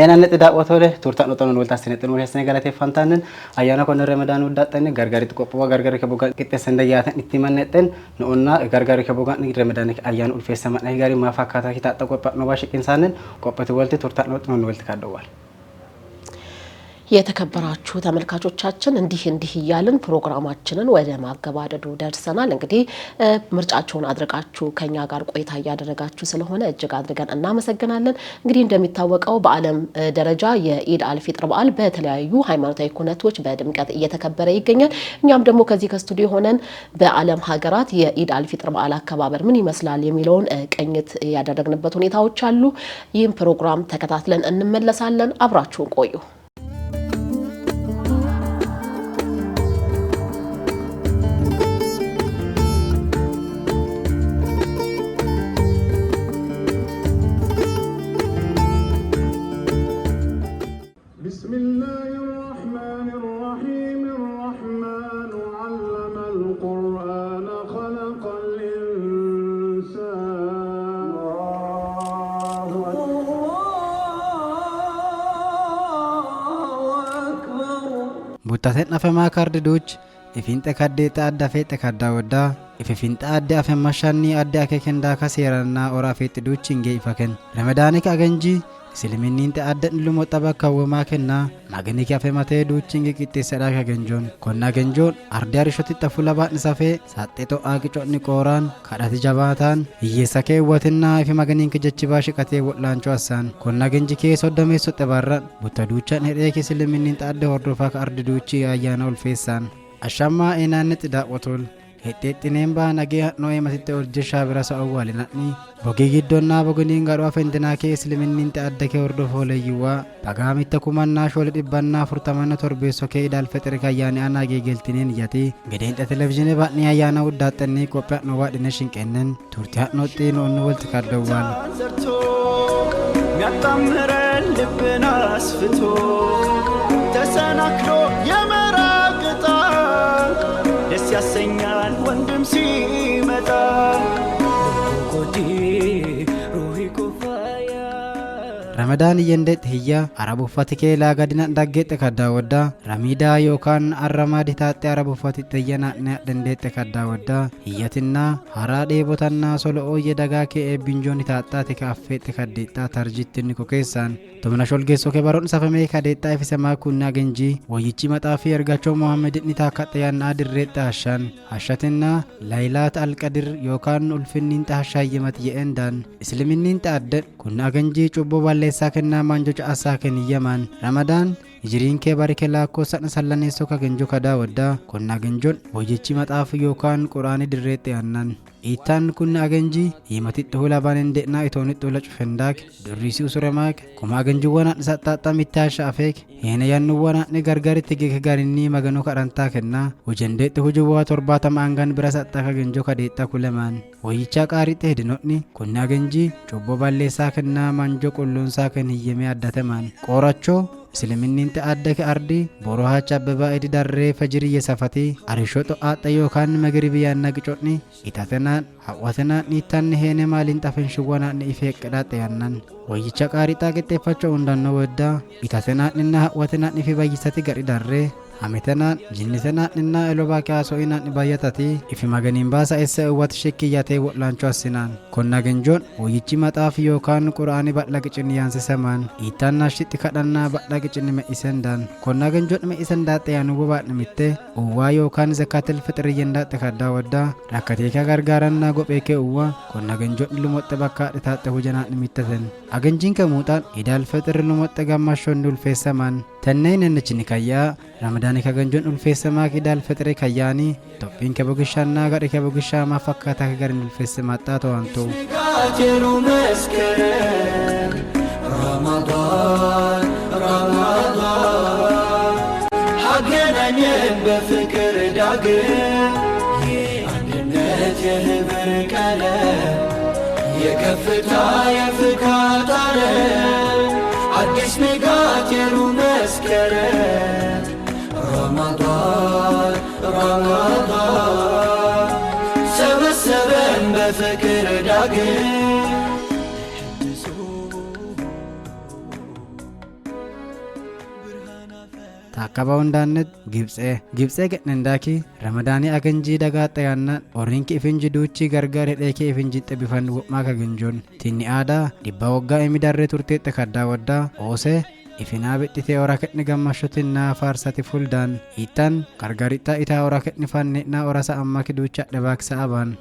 أنا نتداء وثوره تورتا نطلون والتاسنة تنور هسنا قالت فانتانن أيانا كون رمضان وداتن غرغري تقوبوا غرغري كبوغا كتسنديات نتمنتن نقولنا غرغري كبوغا رمضان أيان الفيسما نهجاري ما فكرت كي تقوبا نباش إنسانن قوبة والت تورتا نطلون والتكادوال የተከበራችሁ ተመልካቾቻችን እንዲህ ያለን ፕሮግራማችንን ወደ ማገባደዱ ደርሰናል። እንግዲህ ምርጫችሁን አድርጋችሁ ከኛ ጋር ቆይታ ያደረጋችሁ ስለሆነ እጅግ አድርገን እናመሰግናለን። እንግዲህ እንደሚታወቀው በዓለም ደረጃ የኢድ አልፊጥር በዓል በተለያዩ ሃይማኖታዊ ኩነቶች በድምቀት እየተከበረ ይገኛል። እኛም ደግሞ ከዚህ ከስቱዲዮ ሆነን በዓለም ሀገራት የኢድ አልፊጥር በዓል አከባበር ምን ይመስላል የሚለውን ቅኝት ያደረግንበት ሁኔታዎች አሉ። ይህን ፕሮግራም ተከታትለን እንመለሳለን። አብራችሁን ቆዩ። Buttaten afema kardiduch ifinte kaddeeta adda feete kadda wadda ifinte adda afema shanni adda akekenda kaseeranna ora feete duchinge ifaken ramadanik aganji Silminin te adda lumo tabaka wama kenna magani ki afema te duchinge kitte sadaka ganjon konna ganjon ardari shoti tafula ba nisafe satte to agicho ni qoran kadati jabatan yesake watinna ifi maganin ki jechi bashi kate wotlancho asan konna ganji ke soddame sotte barran butta duchan hede ki silminin te adda hordofa ka ardi duchi ayana ul fesan ashama enanit da wotol Hetettinemba nage noe masitte urje shabira sa awwalinatni bogi giddonna boginin garo afendina ke isliminnin ta adda ke ordo foleywa pagamitta kumanna shole dibbanna furtamanna torbeso ke idal fitr kayani anage geltinen yati geden ta televizhine bani ayana uddatanni kopya no wadine shinkennen turti hatnotti no onwolt kadawal miatamrel libna asfito tasanakro yamaraqta des yasenyal wandum simata kodi ruhi kufaya Ramadan yendet hiya arabu fatike la gadina daggete kadda wadda ramida yokan arramadi taate arabu fatite yana ne dendete kadda wadda hiyatinna harade botanna solo oye daga ke binjoni taate ka affete kaddita tarjitni ko kesan tomna sholgeso ke baron safame kadeta ifisema kunna genji wayichi matafi ergacho muhammad ni takate yana dirreta hashan hashatinna lailat alqadir yokan ulfinnin ta hashayemat yendan isliminnin taadde kunna genji chubbo sakenna manjocha asaken yaman Ramadan Ijirin ke barikela ko sana sallane soka genjo kada wadda konna genjon bojechi mataf yokan qur'ani dirrete annan itan kunna genji yimati tola banende na itoni tola chufendak durrisi usuramak kuma genju wana satta mitasha afek hena yannu wana ne gargari tege garinni magano karanta kenna ujende to hujuwa torbata mangan birasa ta genjo kadeta kuleman oyicha qarite hedinotni kunna genji chobbo balle sakenna manjo qollon saken yeme addateman qoracho Silminin te adda ke ardi boroha chabba edi darre fajri yesafati arishoto aata yokan magribi yanna gicotni itatena hawatena nitan hene malin tafen shugwana ni ifeqda tayannan wayicha qarita kettefacho undanno wadda itatena ninna hawatena ni fi bayisati gari darre ametena jinnitena ninna eloba kaso ina ni bayatati ifi maganin basa esse wat shekiyate wotlancho asinan konna genjon wayichi mataf yokan qur'ani badla gicin yanse saman itanna shitti kadanna badla gicin me isendan konna genjon me isenda tayanu boba nimitte uwa yokan zakatul fitr yenda takadda wadda rakate ka gargaranna gobeke uwa konna genjon lumotte bakka tatte hujana nimittaten agenjin ka mutan idal fitr lumotte gamashondul fesaman tennayne nchini kayya Ramadan ka ganjon ulfesama kidal fitr kayani toppin ke bogishanna gari ke bogisha ma fakkata ka garin ulfesama ta to anto Ramadan hagenanye befikr dage annet yehber kala yekfta yefkata addis megat yeru meskere Ramadan sebeben befekir dage taakaba hundaannet gibxee gedhendaaki ramadaanii aganjii dagaaxa yaannan orrinki ifinji duuchii gargaar hedheekee ifinjitte bifan wo'maa kagenjoon tinni aadaa dhibba waggaa imidarree turteexxe kaddaa waddaa oosee ifinaa bidhitee ora kedni gammashotinnaa faarsati fuldaan hiittan gargarixxa itaa ora kedni fanne'naa orasa amma kiduucha dhabaaksa abaan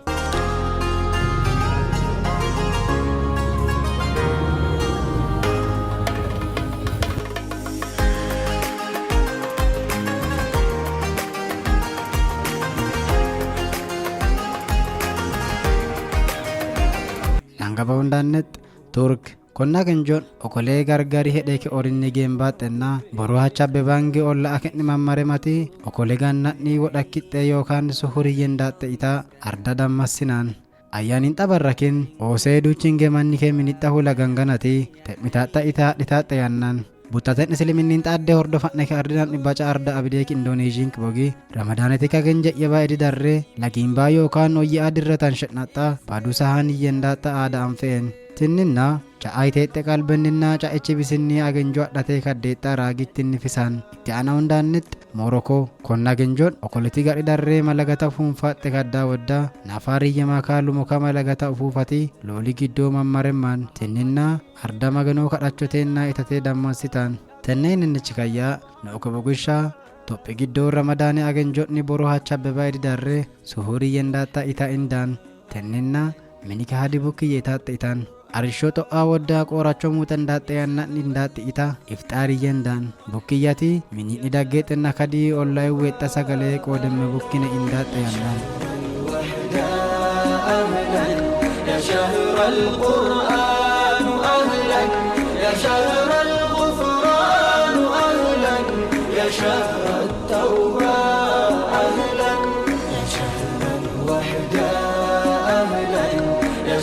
nangaba hundaannet turk konna genjoon okolee gargari hedheeke orinni geembaaxennaa boroo hachaabbe baangi olla akenni mammare mati okolee gannadhii wodhakkixxee yookaan suhuriyyen daaxxe itaa arda dammassinaan ayyaaniin xabarrakin oosee duuchiin geemanni kee minixxa hula ganganati te'mitaaxxa itaa dhitaaxxe yaannaan buttaten isliminniin xaaddee hordofadhe ke ardinan dhibbaca arda abideek indoneeziin kibogi ramadaaneti kagen je'yebaa edi darree lagiimbaa yookaan oyyi adirratan shedhaxxa baaduu sahaan iyyen daaxxa aada anfeen tinninna ca'ayiteexxe qalbenninna ca'ichi bisinni agenjoo adhatee kaddeexxa raagittinni fisaan itti ana hundaannitti morokoo konna genjoon okoliti gadhi darree malagata ufuunfaaxxe kaddaa waddaa nafaariyyemaa kaalumuka malagata ufuufati looli giddoo mammaremmaan tinninna arda maganoo kadhachoteennaa itatee dammansitaan tenneen innichi kayyaa nooka bogishaa tophi giddoo ramadaanii agenjoonni boroo hachabbebaa edi darree suhuriyyen daaxxa ita indaan tenninna minika hadi bukkiyyeetaaxxe itaan arishoo to'aa waddaa qoorachoo muutan daaxxe yaannadni indaaxxi ita ifxaariyyen daan bukkiyyati minidhi daggeexenna kadii ollaa'in weexxa sagalee qoodemme bukkine indaaxxe yaannaan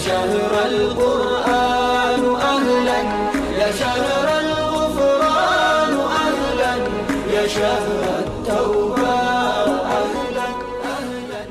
شهر القرآن أهلا يا شهر الغفران أهلا يا شهر التوبة أهلا أهلا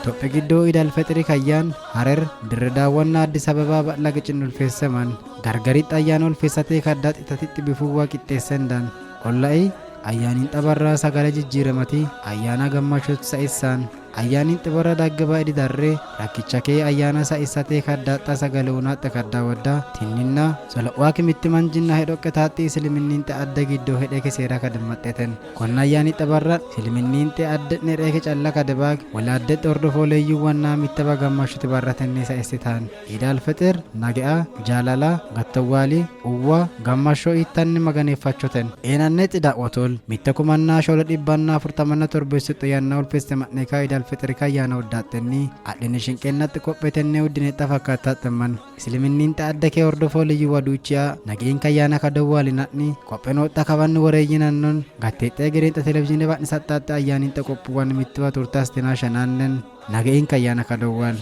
Tophee giddoo Iidal Fixrii kayyaan Harar dirre daawwannaa Addis Ababaa bal'aa qicin ulfeessaman gargaritti ayyaana ulfeessatee kaddaat itatitti bifuuwaa qixxeessendaan olla'ii ayyaaniin xabarraa sagalee jijjiiramati ayyaana gammachuutti sa'issaan ayyaaniin xibarra daggabaa edi darree rakkicha kee ayyaana sa'issatee kaddaaxxa sagalee unaaxxe kaddaa waddaa tinninna sola'uwaa kimitti manjinnaa hedhoqqetaatti isliminniin xe adda giddoo hedheeke seeraa kadammaxxeten konna ayyaanii xibarra isliminniin xe adda nedheeke calla kadebaag walaaddetti hordofooleeyyuu wannaa mittaba gammashuti barratennee sa'issitaan Iidal Fixir nage'a jaalala gattawwaalii uwwa gammashoo ittanni maganeeffachoten eenannee xidaa'wotol mitte kumannaa shola dhibbanna 47 xiyyaannaa ulfeesse madneekaa Iidal Fixrii kayyaana uddaattenni adhini shinqeennatti qopheetennee uddineexxa fakkaataattemman isliminniin xa adda kee hordofooleyyuu waduuchiyaa nageen kayyaana kadawwaalinadni qopheenooxxa kabanni wareeyyinannon gatteexxee gereenxa televiziinii baadhisaxxaatte ayyaaniin xa qophuwwan mittiba turtaastinaa shanaannen nageen kayyaana kadawwaal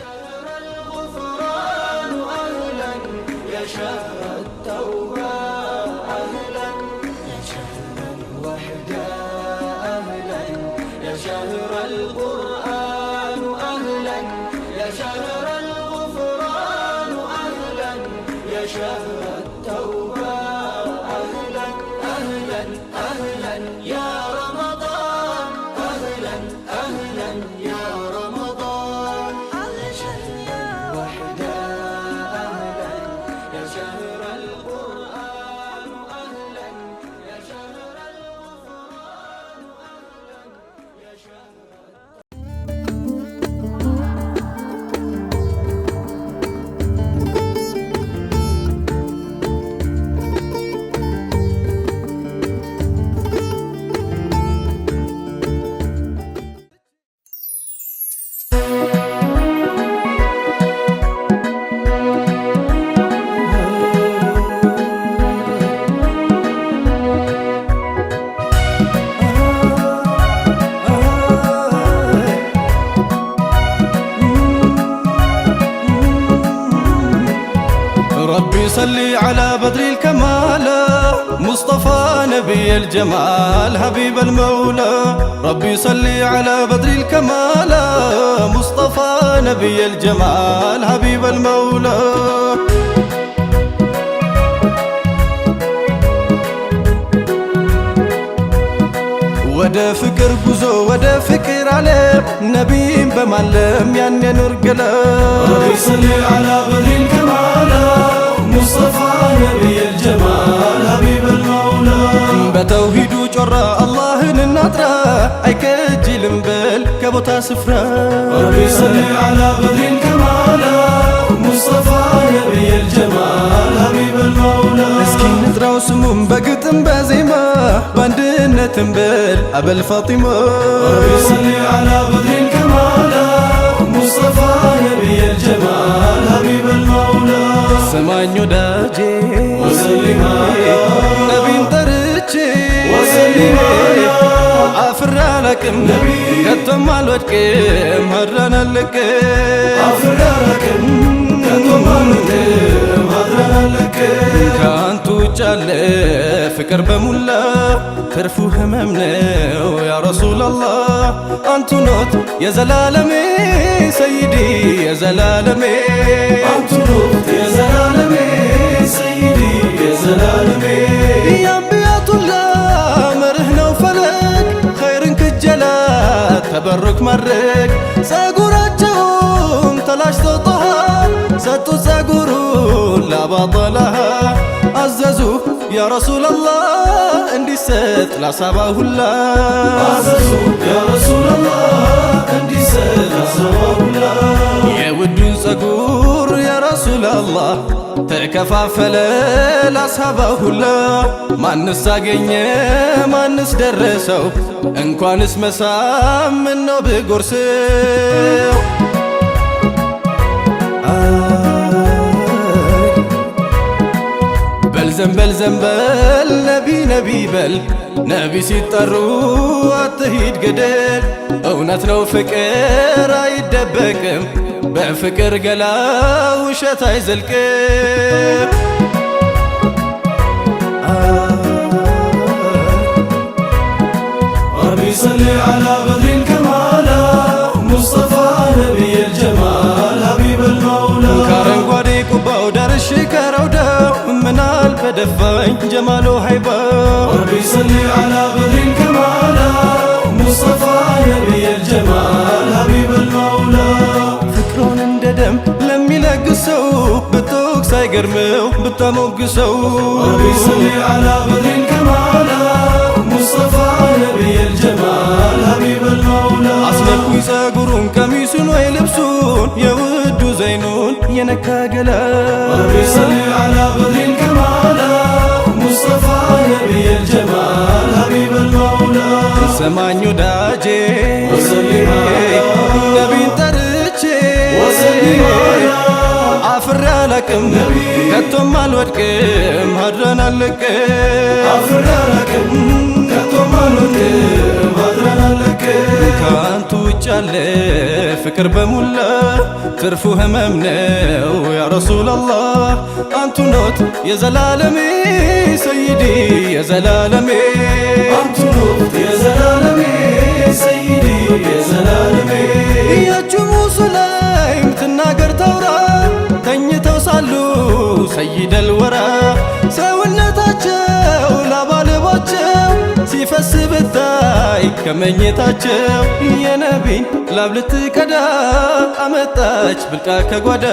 صلي على بدر الكمال مصطفى نبي الجمال حبيب المولى ربي صلي على بدر الكمال مصطفى نبي الجمال حبيب المولى ወደ ፍቅር ጉዞ ወደ ፍቅር ዓለም ነቢይን በማለም ያን የኑር ገለም ربي صل على بدر الكمال مصطفى نبي الجمال حبيب المولى በተውሂዱ ጮራ አላህን እናጥራ አይከጅልም በል ከቦታ ስፍራ ربي صل على بدر الكمال مصطفى نبي الجمال حبيب المولى እስኪ ንጥራው ስሙም በግጥም በዜማ በአንድነትም በል አበል ፋጢማ ربي صل على بدر الكمال مصطفى نبي الجمال حبيب المولى ሰማኝ ወዳጄ وسلم على ነቢን ጠርቼ وسلم على አፍራ አላቅም ከቶም አልወድቅም ሀድራን አልለቅም አፍራራቅም ከቶም አልወድቅም ሀድራን አልለቅም ከአንቱ ውጭ ያለ ፍቅር በሙላ ትርፉ ህመም ነው ያ ረሱላላህ አንቱ ኖት የዘላለሜ ሰይዲ የዘላለሜ አንቱ ኖት የዘላለሜ ሰይዲ የዘላለሜ የአንቢያቱላ መርህ ነው ፈለግ ኸይርን ክጀላት ተበሩክ ማድረግ ጸጉራቸውን ተላጭተው ጦሃ ሰጡ ጸጉሩን ላባጠላሃ አዘዙ ያ ረሱላላህ እንዲሰጥ ላሳባ ሁላ አዘዙ ያ ረሱላላህ እንዲሰጥ ላሳባ ሁላ የውዱን ጸጉር ያ ረሱላላህ ተከፋፈለ ላሳባ ሁላ ማንስ አገኘ ማንስ ደረሰው እንኳንስ መሳም ምነው ብጎርሰው በልዘንበል ዘንበል ነቢ ነቢ በል ነቢ ሲጠሩ አትሂድ ገደል እውነት ነው ፍቅር አይደበቅም በፍቅር ገላ ውሸት አይዘልቅም ربي صل على بدر الكمال مصطفى نبي الجمال حبيب المولى ከአረንጓዴ ቁባው ደርሼ ከረውዳው ምናል በደፋኝ ጀማሉ ሀይባው ربي صل على بدر الكمال مصطفى نبي الجمال حبيب المولى ፍቅሩን እንደ ደም ለሚለግሰው ብትወቅስ አይገርመው ብታሞግሰው ربي صل على بدر الكمال مصطفى نبي الجمال حبيب المولى አስነኩኝ ጸጉሩን ቀሚሱን ወይ ልብሱን የውዱ ዘይኑን የነካ ገላ ربي صل على بدر الكمال مصطفى نبي الجمال حبيب المولى ሰማኝ ወዳጄ وسلم على ነቢን ጠርቼ وسلم على አፍሬ አላቅም ከቶም አልወድቅም ሀድራን አልለቅም አፍራራቅም ከቶም አልወድቅም ሀድራን አልለቅም ከአንቱ ውጭ ያለ ፍቅር በሙላ ትርፉ ህመም ነው ያ ረሱላላህ አንቱ ኖት የዘላለሜ ሰይዲ የዘላለሜ አንቱ ኖት የዘላለሜ ሰይዲ የዘላለሜ ያችሙ ሱላይም ትናገር ተውራ ተኝተው ሳሉ ሰይደል ወራ ሰውነታቸው ላባልባቸው ሲፈስ ብታይ ከመኝታቸው የነቢን ላብ ልትቀዳ አመጣች ብልቃ ከጓዳ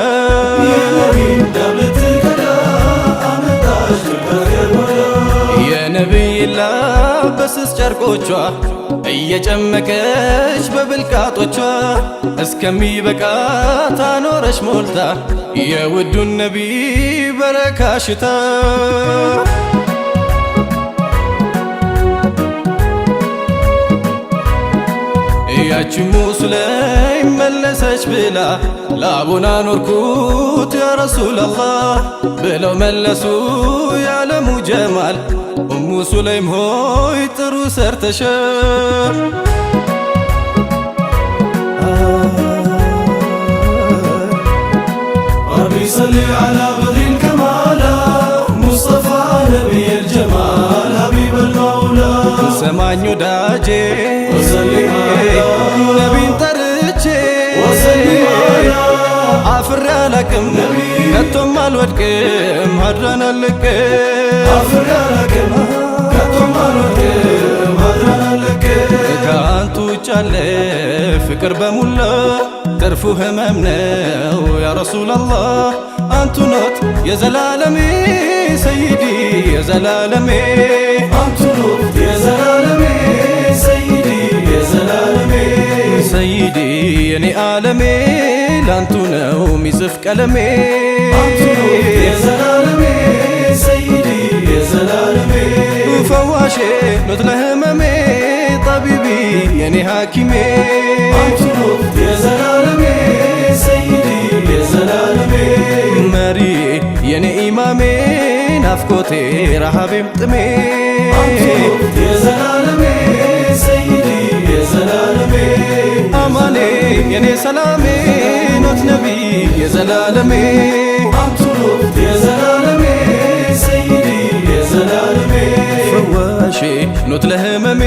የነቢን ላብ ልትቀዳ አመጣች ብልቃ ከጓዳ የነቢይ ላብ በስስ ጨርቆቿ እየጨመቀች በብልቃጦቿ እስከሚበቃ ታኖረች ሞልታ የውዱን ነቢይ በረካ ሽታ ያቺ ሙስሊም መለሰች ብላ ላቡና ኖርኩት ያ ረሱላላህ ብለው መለሱ ያለሙ ጀማል ኡሙ ሱለይም ሆይ ጥሩ ሰርተሻል ربي صل على بدر الكمال مصطفى نبي الجمال حبيب المولى ሰማኝ ወዳጄ وسلم على ነቢን ጠርቼ وسلم على አፍሬ አላቅም ከቶም አልወድቅም ሀድራን አልለቅም አፍራራቅም ከቶም አልወድቅም ሀድራን አልለቅም አለ ፍቅር በሙላ ትርፉ ህመም ነው ያ ረሱላላህ አንቱ ኖት የዘላለሜ ሰይዲ የዘላለሜ አንቱ ኖት የዘላለሜ ሰይዲ የዘላለሜ ሰይዲ የኔ ዓለሜ ላንቱ ነው ሚጽፍ ቀለሜ አንቱ ኖት የዘላለሜ ሰይዲ የዘላለሜ ፈዋሼ ኖት ለህመሜ ጠቢቢ የኔ ሐኪሜ አንቱ ኖት የዘላለሜ ሰይዲ የዘላለሜ መሪ የኔ ኢማሜ ናፍቆቴ ረሃቤም ጥሜ አንቱ ኖት የዘላለሜ ሰይዲ የዘላለሜ አማኔ የኔ ሰላሜ ኖት ነቢ የዘላለሜ አንቱ ኖት የዘላለሜ ሰይዲ የዘላለሜ ፈዋሼ ኖት ለህመሜ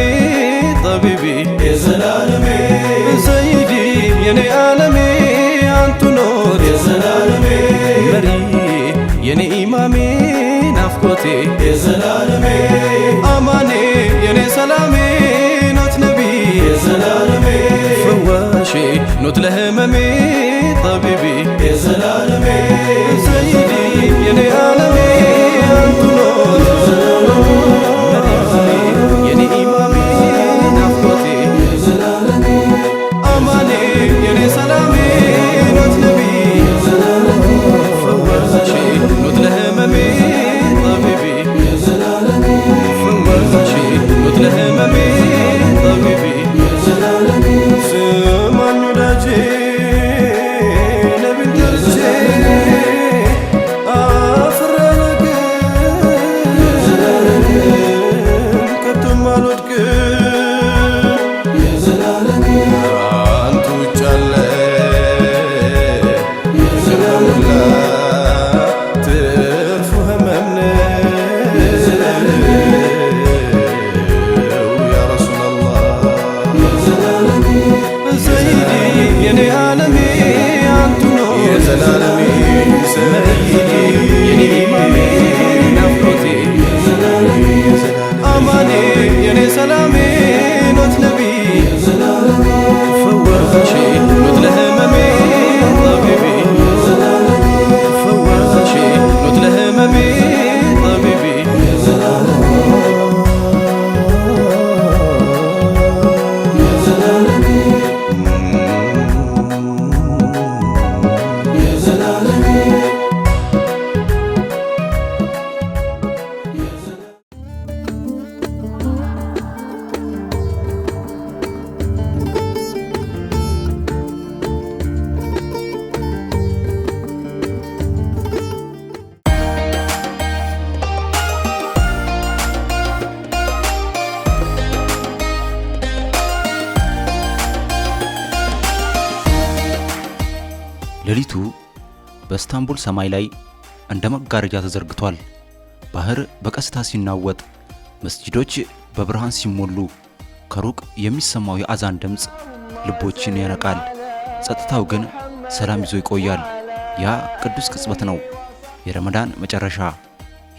ጠቢቢ የዘላለሜ ሰይዲ የኔ ዓለሜ አንቱ ኖት የዘላለሜ መሪ የኔ ኢማሜ ናፍቆቴ የዘላለሜ አማኔ የኔ ሰላሜ ኖት ነቢ የዘላለሜ ፈዋሼ ኖት ለህመሜ ጠቢቢ የዘላለሜ ሰይዲ የኔ ዓለሜ አንቱ ኖት የኔ ኢማሜ ናፍቆቴ የዘላለሜ አማኔ የኔ ሰላሜ ኖት ነቢ ፈዋሼ ኖት ለህመሜ ጠቢቢ የዘላለሜ ፈዋሼ ኖት ለህመሜ ጠቢቢ የዘላለሜ ስማኝ ወዳጄ ነቢን ደርጄ ሌሊቱ በእስታንቡል ሰማይ ላይ እንደ መጋረጃ ተዘርግቷል። ባህር በቀስታ ሲናወጥ፣ መስጂዶች በብርሃን ሲሞሉ፣ ከሩቅ የሚሰማው የአዛን ድምጽ ልቦችን ያነቃል። ጸጥታው ግን ሰላም ይዞ ይቆያል። ያ ቅዱስ ቅጽበት ነው፣ የረመዳን መጨረሻ፣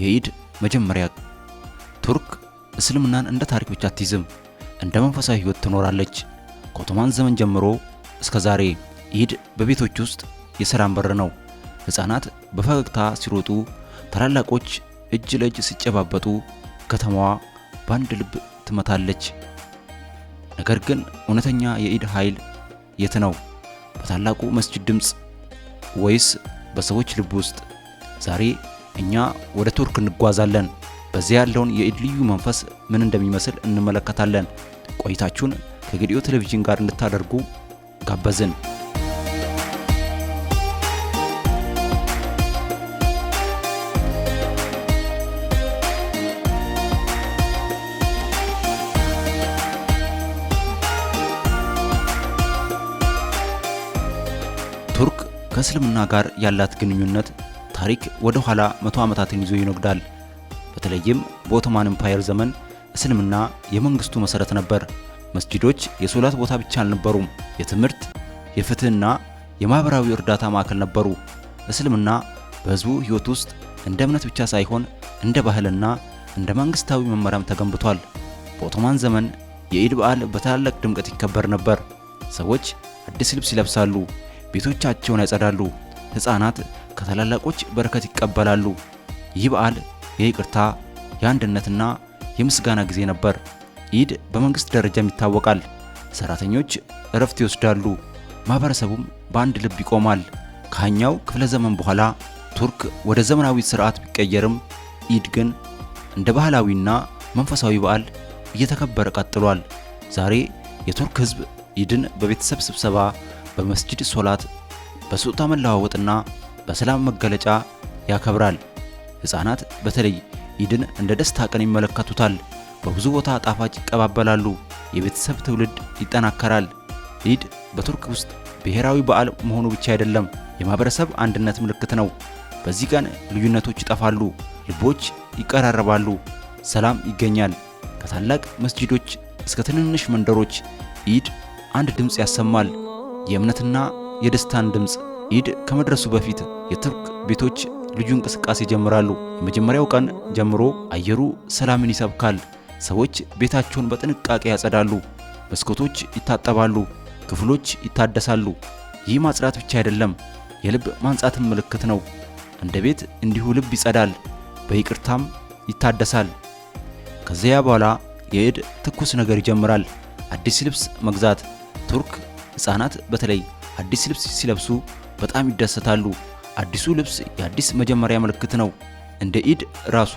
የኢድ መጀመሪያ። ቱርክ እስልምናን እንደ ታሪክ ብቻ አትይዝም፣ እንደ መንፈሳዊ ህይወት ትኖራለች። ከኦቶማን ዘመን ጀምሮ እስከ ዛሬ ኢድ በቤቶች ውስጥ የሰላም በር ነው። ህፃናት በፈገግታ ሲሮጡ፣ ታላላቆች እጅ ለእጅ ሲጨባበጡ፣ ከተማዋ በአንድ ልብ ትመታለች። ነገር ግን እውነተኛ የኢድ ኃይል የት ነው? በታላቁ መስጂድ ድምጽ ወይስ በሰዎች ልብ ውስጥ? ዛሬ እኛ ወደ ቱርክ እንጓዛለን። በዚያ ያለውን የኢድ ልዩ መንፈስ ምን እንደሚመስል እንመለከታለን። ቆይታችሁን ከጌዲኦ ቴሌቪዥን ጋር እንድታደርጉ ጋበዝን። ቱርክ ከእስልምና ጋር ያላት ግንኙነት ታሪክ ወደ ኋላ 100 ዓመታትን ይዞ ይነግዳል። በተለይም በኦቶማን ኤምፓየር ዘመን እስልምና የመንግስቱ መሰረት ነበር። መስጂዶች የሶላት ቦታ ብቻ አልነበሩም፣ የትምህርት፣ የፍትህና የማህበራዊ እርዳታ ማዕከል ነበሩ። እስልምና በህዝቡ ህይወት ውስጥ እንደ እምነት ብቻ ሳይሆን እንደ ባህልና እንደ መንግስታዊ መመሪያም ተገንብቷል። በኦቶማን ዘመን የኢድ በዓል በታላቅ ድምቀት ይከበር ነበር። ሰዎች አዲስ ልብስ ይለብሳሉ፣ ቤቶቻቸውን ያጸዳሉ፣ ሕፃናት ከታላላቆች በረከት ይቀበላሉ። ይህ በዓል የይቅርታ፣ የአንድነትና የምስጋና ጊዜ ነበር። ኢድ በመንግስት ደረጃም ይታወቃል። ሰራተኞች እረፍት ይወስዳሉ፣ ማህበረሰቡም በአንድ ልብ ይቆማል። ከኛው ክፍለ ዘመን በኋላ ቱርክ ወደ ዘመናዊ ስርዓት ቢቀየርም ኢድ ግን እንደ ባህላዊና መንፈሳዊ በዓል እየተከበረ ቀጥሏል። ዛሬ የቱርክ ህዝብ ኢድን በቤተሰብ ስብሰባ፣ በመስጂድ ሶላት፣ በስጦታ መለዋወጥና በሰላም መገለጫ ያከብራል። ሕፃናት በተለይ ኢድን እንደ ደስታ ቀን ይመለከቱታል። በብዙ ቦታ ጣፋጭ ይቀባበላሉ። የቤተሰብ ትውልድ ይጠናከራል። ኢድ በቱርክ ውስጥ ብሔራዊ በዓል መሆኑ ብቻ አይደለም፣ የማህበረሰብ አንድነት ምልክት ነው። በዚህ ቀን ልዩነቶች ይጠፋሉ፣ ልቦች ይቀራረባሉ፣ ሰላም ይገኛል። ከታላቅ መስጂዶች እስከ ትንንሽ መንደሮች ኢድ አንድ ድምፅ ያሰማል፣ የእምነትና የደስታን ድምፅ። ኢድ ከመድረሱ በፊት የቱርክ ቤቶች ልዩ እንቅስቃሴ ይጀምራሉ። የመጀመሪያው ቀን ጀምሮ አየሩ ሰላምን ይሰብካል። ሰዎች ቤታቸውን በጥንቃቄ ያጸዳሉ፣ መስኮቶች ይታጠባሉ፣ ክፍሎች ይታደሳሉ። ይህ ማጽዳት ብቻ አይደለም፣ የልብ ማንጻትም ምልክት ነው። እንደ ቤት እንዲሁ ልብ ይጸዳል፣ በይቅርታም ይታደሳል። ከዚያ በኋላ የኢድ ትኩስ ነገር ይጀምራል። አዲስ ልብስ መግዛት። ቱርክ ሕፃናት በተለይ አዲስ ልብስ ሲለብሱ በጣም ይደሰታሉ። አዲሱ ልብስ የአዲስ መጀመሪያ ምልክት ነው። እንደ ኢድ ራሱ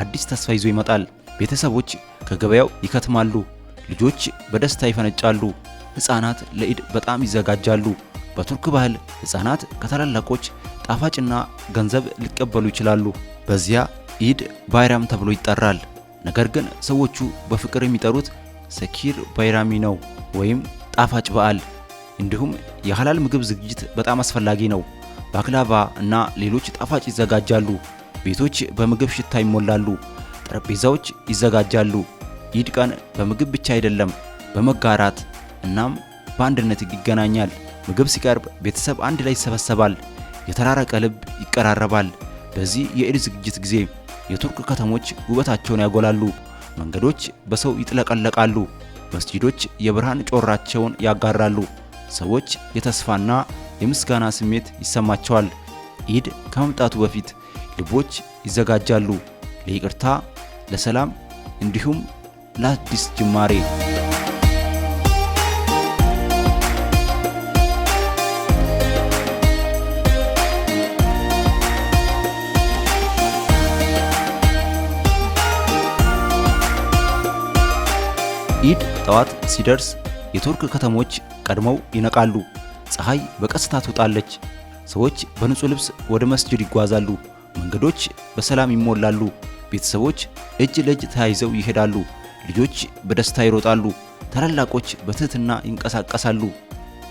አዲስ ተስፋ ይዞ ይመጣል። ቤተሰቦች ከገበያው ይከትማሉ፣ ልጆች በደስታ ይፈነጫሉ፣ ሕፃናት ለኢድ በጣም ይዘጋጃሉ። በቱርክ ባህል ሕፃናት ከታላላቆች ጣፋጭና ገንዘብ ሊቀበሉ ይችላሉ። በዚያ ኢድ ባይራም ተብሎ ይጠራል። ነገር ግን ሰዎቹ በፍቅር የሚጠሩት ሰኪር ባይራሚ ነው ወይም ጣፋጭ በዓል። እንዲሁም የሐላል ምግብ ዝግጅት በጣም አስፈላጊ ነው። ባክላቫ እና ሌሎች ጣፋጭ ይዘጋጃሉ። ቤቶች በምግብ ሽታ ይሞላሉ፣ ጠረጴዛዎች ይዘጋጃሉ። ኢድ ቀን በምግብ ብቻ አይደለም፣ በመጋራት እናም በአንድነት ይገናኛል። ምግብ ሲቀርብ ቤተሰብ አንድ ላይ ይሰበሰባል፣ የተራረቀ ልብ ይቀራረባል። በዚህ የኢድ ዝግጅት ጊዜ የቱርክ ከተሞች ውበታቸውን ያጎላሉ፣ መንገዶች በሰው ይጥለቀለቃሉ፣ መስጂዶች የብርሃን ጮራቸውን ያጋራሉ። ሰዎች የተስፋና የምስጋና ስሜት ይሰማቸዋል። ኢድ ከመምጣቱ በፊት ልቦች ይዘጋጃሉ ለይቅርታ፣ ለሰላም እንዲሁም ለአዲስ ጅማሬ። ኢድ ጠዋት ሲደርስ የቱርክ ከተሞች ቀድመው ይነቃሉ። ፀሐይ በቀስታ ትወጣለች። ሰዎች በንጹህ ልብስ ወደ መስጂድ ይጓዛሉ። መንገዶች በሰላም ይሞላሉ። ቤተሰቦች እጅ ለእጅ ተያይዘው ይሄዳሉ። ልጆች በደስታ ይሮጣሉ። ታላላቆች በትህትና ይንቀሳቀሳሉ።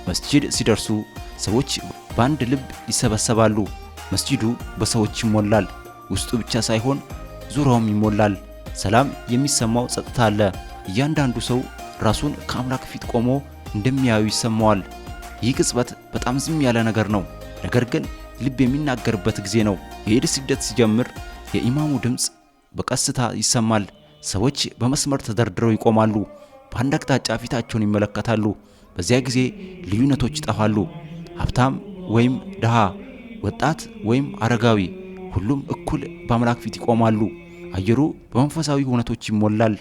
መስጂድ ሲደርሱ ሰዎች በአንድ ልብ ይሰበሰባሉ። መስጂዱ በሰዎች ይሞላል። ውስጡ ብቻ ሳይሆን ዙሪያውም ይሞላል። ሰላም የሚሰማው ጸጥታ አለ። እያንዳንዱ ሰው ራሱን ከአምላክ ፊት ቆሞ እንደሚያዩ ይሰማዋል። ይህ ቅጽበት በጣም ዝም ያለ ነገር ነው፣ ነገር ግን ልብ የሚናገርበት ጊዜ ነው። የኢድ ስግደት ሲጀምር የኢማሙ ድምፅ በቀስታ ይሰማል። ሰዎች በመስመር ተደርድረው ይቆማሉ፣ በአንድ አቅጣጫ ፊታቸውን ይመለከታሉ። በዚያ ጊዜ ልዩነቶች ይጠፋሉ። ሀብታም ወይም ድሃ፣ ወጣት ወይም አረጋዊ፣ ሁሉም እኩል በአምላክ ፊት ይቆማሉ። አየሩ በመንፈሳዊ እውነቶች ይሞላል።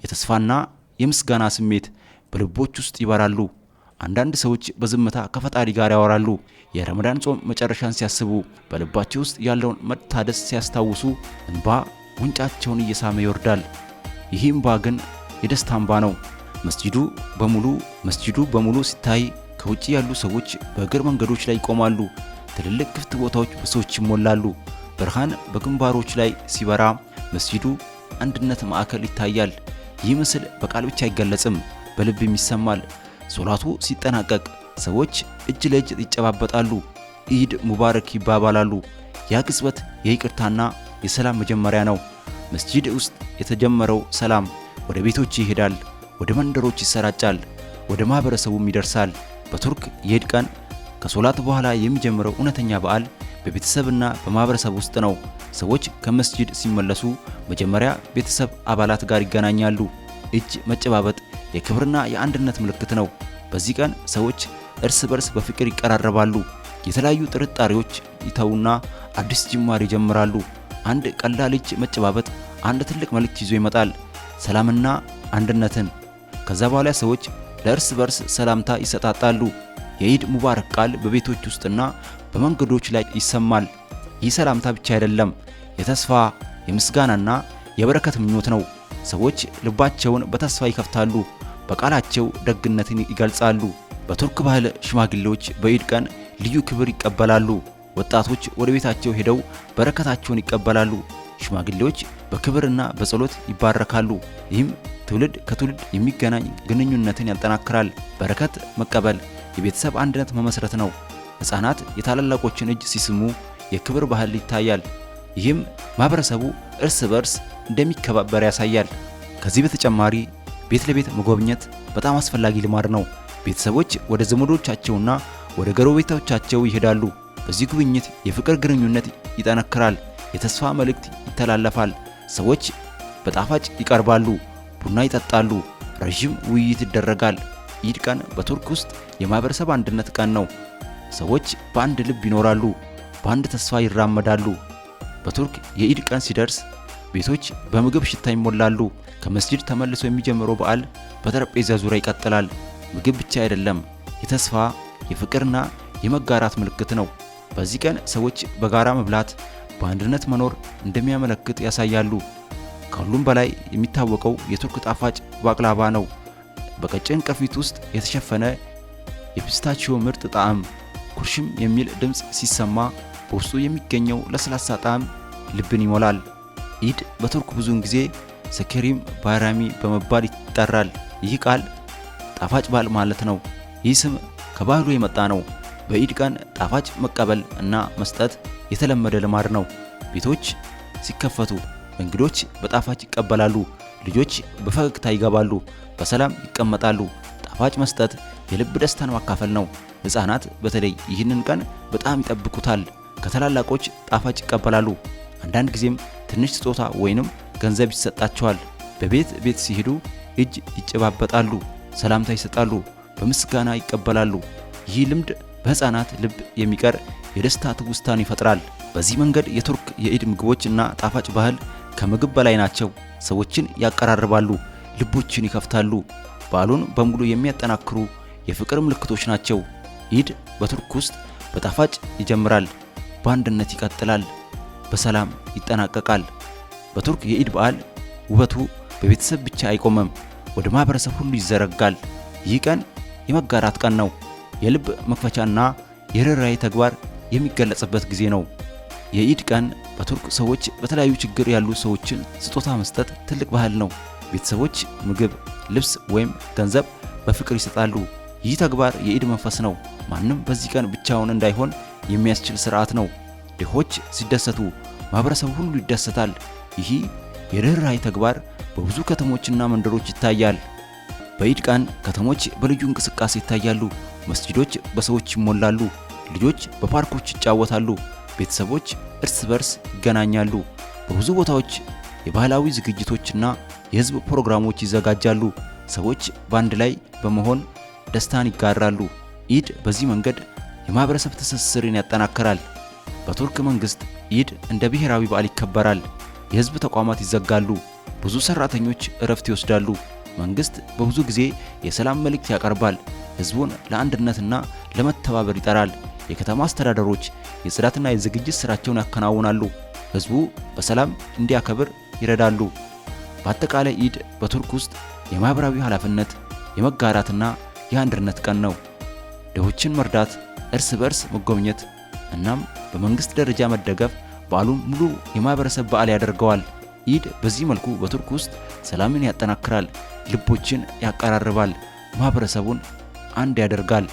የተስፋና የምስጋና ስሜት በልቦች ውስጥ ይበራሉ። አንዳንድ ሰዎች በዝምታ ከፈጣሪ ጋር ያወራሉ። የረመዳን ጾም መጨረሻን ሲያስቡ፣ በልባቸው ውስጥ ያለውን መታደስ ሲያስታውሱ እንባ ጉንጫቸውን እየሳመ ይወርዳል። ይህ እንባ ግን የደስታ እንባ ነው። መስጂዱ በሙሉ ሲታይ ከውጭ ያሉ ሰዎች በእግር መንገዶች ላይ ይቆማሉ። ትልልቅ ክፍት ቦታዎች በሰዎች ይሞላሉ። ብርሃን በግንባሮች ላይ ሲበራ መስጂዱ አንድነት ማዕከል ይታያል። ይህ ምስል በቃል ብቻ አይገለጽም፣ በልብም ይሰማል። ሶላቱ ሲጠናቀቅ ሰዎች እጅ ለእጅ ይጨባበጣሉ፣ ኢድ ሙባረክ ይባባላሉ። ያ ቅጽበት የይቅርታና የሰላም መጀመሪያ ነው። መስጂድ ውስጥ የተጀመረው ሰላም ወደ ቤቶች ይሄዳል፣ ወደ መንደሮች ይሰራጫል፣ ወደ ማህበረሰቡም ይደርሳል። በቱርክ የኢድ ቀን ከሶላት በኋላ የሚጀምረው እውነተኛ በዓል በቤተሰብና በማህበረሰብ ውስጥ ነው። ሰዎች ከመስጂድ ሲመለሱ መጀመሪያ ቤተሰብ አባላት ጋር ይገናኛሉ። እጅ መጨባበጥ የክብርና የአንድነት ምልክት ነው። በዚህ ቀን ሰዎች እርስ በርስ በፍቅር ይቀራረባሉ። የተለያዩ ጥርጣሬዎች ይተውና አዲስ ጅማሬ ይጀምራሉ። አንድ ቀላል እጅ መጨባበጥ አንድ ትልቅ መልእክት ይዞ ይመጣል፣ ሰላምና አንድነትን። ከዛ በኋላ ሰዎች ለእርስ በርስ ሰላምታ ይሰጣጣሉ። የኢድ ሙባረክ ቃል በቤቶች ውስጥና በመንገዶች ላይ ይሰማል። ይህ ሰላምታ ብቻ አይደለም፣ የተስፋ የምስጋናና የበረከት ምኞት ነው። ሰዎች ልባቸውን በተስፋ ይከፍታሉ፣ በቃላቸው ደግነትን ይገልጻሉ። በቱርክ ባህል ሽማግሌዎች በኢድ ቀን ልዩ ክብር ይቀበላሉ። ወጣቶች ወደ ቤታቸው ሄደው በረከታቸውን ይቀበላሉ። ሽማግሌዎች በክብርና በጸሎት ይባረካሉ። ይህም ትውልድ ከትውልድ የሚገናኝ ግንኙነትን ያጠናክራል። በረከት መቀበል የቤተሰብ አንድነት መመስረት ነው። ሕፃናት የታላላቆችን እጅ ሲስሙ የክብር ባህል ይታያል። ይህም ማህበረሰቡ እርስ በርስ እንደሚከባበር ያሳያል። ከዚህ በተጨማሪ ቤት ለቤት መጎብኘት በጣም አስፈላጊ ልማድ ነው። ቤተሰቦች ወደ ዘመዶቻቸውና ወደ ጎረቤቶቻቸው ይሄዳሉ። በዚህ ጉብኝት የፍቅር ግንኙነት ይጠነክራል፣ የተስፋ መልእክት ይተላለፋል። ሰዎች በጣፋጭ ይቀርባሉ፣ ቡና ይጠጣሉ፣ ረዥም ውይይት ይደረጋል። ኢድ ቀን በቱርክ ውስጥ የማህበረሰብ አንድነት ቀን ነው። ሰዎች በአንድ ልብ ይኖራሉ፣ በአንድ ተስፋ ይራመዳሉ። በቱርክ የኢድ ቀን ሲደርስ ቤቶች በምግብ ሽታ ይሞላሉ። ከመስጂድ ተመልሶ የሚጀምረው በዓል በጠረጴዛ ዙሪያ ይቀጥላል። ምግብ ብቻ አይደለም፣ የተስፋ የፍቅርና የመጋራት ምልክት ነው። በዚህ ቀን ሰዎች በጋራ መብላት፣ በአንድነት መኖር እንደሚያመለክት ያሳያሉ። ከሁሉም በላይ የሚታወቀው የቱርክ ጣፋጭ ባቅላባ ነው። በቀጭን ቅርፊት ውስጥ የተሸፈነ የፒስታቺዮ ምርጥ ጣዕም፣ ኩርሽም የሚል ድምፅ ሲሰማ በውስጡ የሚገኘው ለስላሳ ጣዕም ልብን ይሞላል። ኢድ በቱርክ ብዙውን ጊዜ ሰኬሪም ባይራሚ በመባል ይጠራል። ይህ ቃል ጣፋጭ በዓል ማለት ነው። ይህ ስም ከባህሉ የመጣ ነው። በኢድ ቀን ጣፋጭ መቀበል እና መስጠት የተለመደ ልማድ ነው። ቤቶች ሲከፈቱ እንግዶች በጣፋጭ ይቀበላሉ፣ ልጆች በፈገግታ ይገባሉ፣ በሰላም ይቀመጣሉ። ጣፋጭ መስጠት የልብ ደስታን ማካፈል ነው። ሕፃናት በተለይ ይህንን ቀን በጣም ይጠብቁታል። ከታላላቆች ጣፋጭ ይቀበላሉ። አንዳንድ ጊዜም ትንሽ ስጦታ ወይንም ገንዘብ ይሰጣቸዋል። በቤት ቤት ሲሄዱ እጅ ይጨባበጣሉ፣ ሰላምታ ይሰጣሉ፣ በምስጋና ይቀበላሉ። ይህ ልምድ በሕፃናት ልብ የሚቀር የደስታ ትውስታን ይፈጥራል። በዚህ መንገድ የቱርክ የኢድ ምግቦች እና ጣፋጭ ባህል ከምግብ በላይ ናቸው። ሰዎችን ያቀራርባሉ፣ ልቦችን ይከፍታሉ። በዓሉን በሙሉ የሚያጠናክሩ የፍቅር ምልክቶች ናቸው። ኢድ በቱርክ ውስጥ በጣፋጭ ይጀምራል፣ በአንድነት ይቀጥላል፣ በሰላም ይጠናቀቃል። በቱርክ የኢድ በዓል ውበቱ በቤተሰብ ብቻ አይቆምም፣ ወደ ማህበረሰብ ሁሉ ይዘረጋል። ይህ ቀን የመጋራት ቀን ነው። የልብ መክፈቻና የርኅራኄ ተግባር የሚገለጽበት ጊዜ ነው። የኢድ ቀን በቱርክ ሰዎች በተለያዩ ችግር ያሉ ሰዎችን ስጦታ መስጠት ትልቅ ባህል ነው። ቤተሰቦች ምግብ፣ ልብስ ወይም ገንዘብ በፍቅር ይሰጣሉ። ይህ ተግባር የኢድ መንፈስ ነው። ማንም በዚህ ቀን ብቻውን እንዳይሆን የሚያስችል ስርዓት ነው። ድሆች ሲደሰቱ ማህበረሰቡ ሁሉ ይደሰታል። ይህ የርኅራኄ ተግባር በብዙ ከተሞችና መንደሮች ይታያል። በኢድ ቀን ከተሞች በልዩ እንቅስቃሴ ይታያሉ። መስጂዶች በሰዎች ይሞላሉ። ልጆች በፓርኮች ይጫወታሉ። ቤተሰቦች እርስ በርስ ይገናኛሉ። በብዙ ቦታዎች የባህላዊ ዝግጅቶችና የህዝብ ፕሮግራሞች ይዘጋጃሉ። ሰዎች በአንድ ላይ በመሆን ደስታን ይጋራሉ። ኢድ በዚህ መንገድ የማህበረሰብ ትስስርን ያጠናክራል። በቱርክ መንግስት ኢድ እንደ ብሔራዊ በዓል ይከበራል። የህዝብ ተቋማት ይዘጋሉ። ብዙ ሰራተኞች እረፍት ይወስዳሉ። መንግስት በብዙ ጊዜ የሰላም መልእክት ያቀርባል። ህዝቡን ለአንድነትና ለመተባበር ይጠራል። የከተማ አስተዳደሮች የጽዳትና የዝግጅት ስራቸውን ያከናውናሉ። ህዝቡ በሰላም እንዲያከብር ይረዳሉ። በአጠቃላይ ኢድ በቱርክ ውስጥ የማህበራዊ ኃላፊነት፣ የመጋራትና የአንድነት ቀን ነው። ድሆችን መርዳት፣ እርስ በርስ መጎብኘት እናም በመንግስት ደረጃ መደገፍ በዓሉን ሙሉ የማህበረሰብ በዓል ያደርገዋል። ኢድ በዚህ መልኩ በቱርክ ውስጥ ሰላምን ያጠናክራል፣ ልቦችን ያቀራርባል፣ ማህበረሰቡን አንድ ያደርጋል።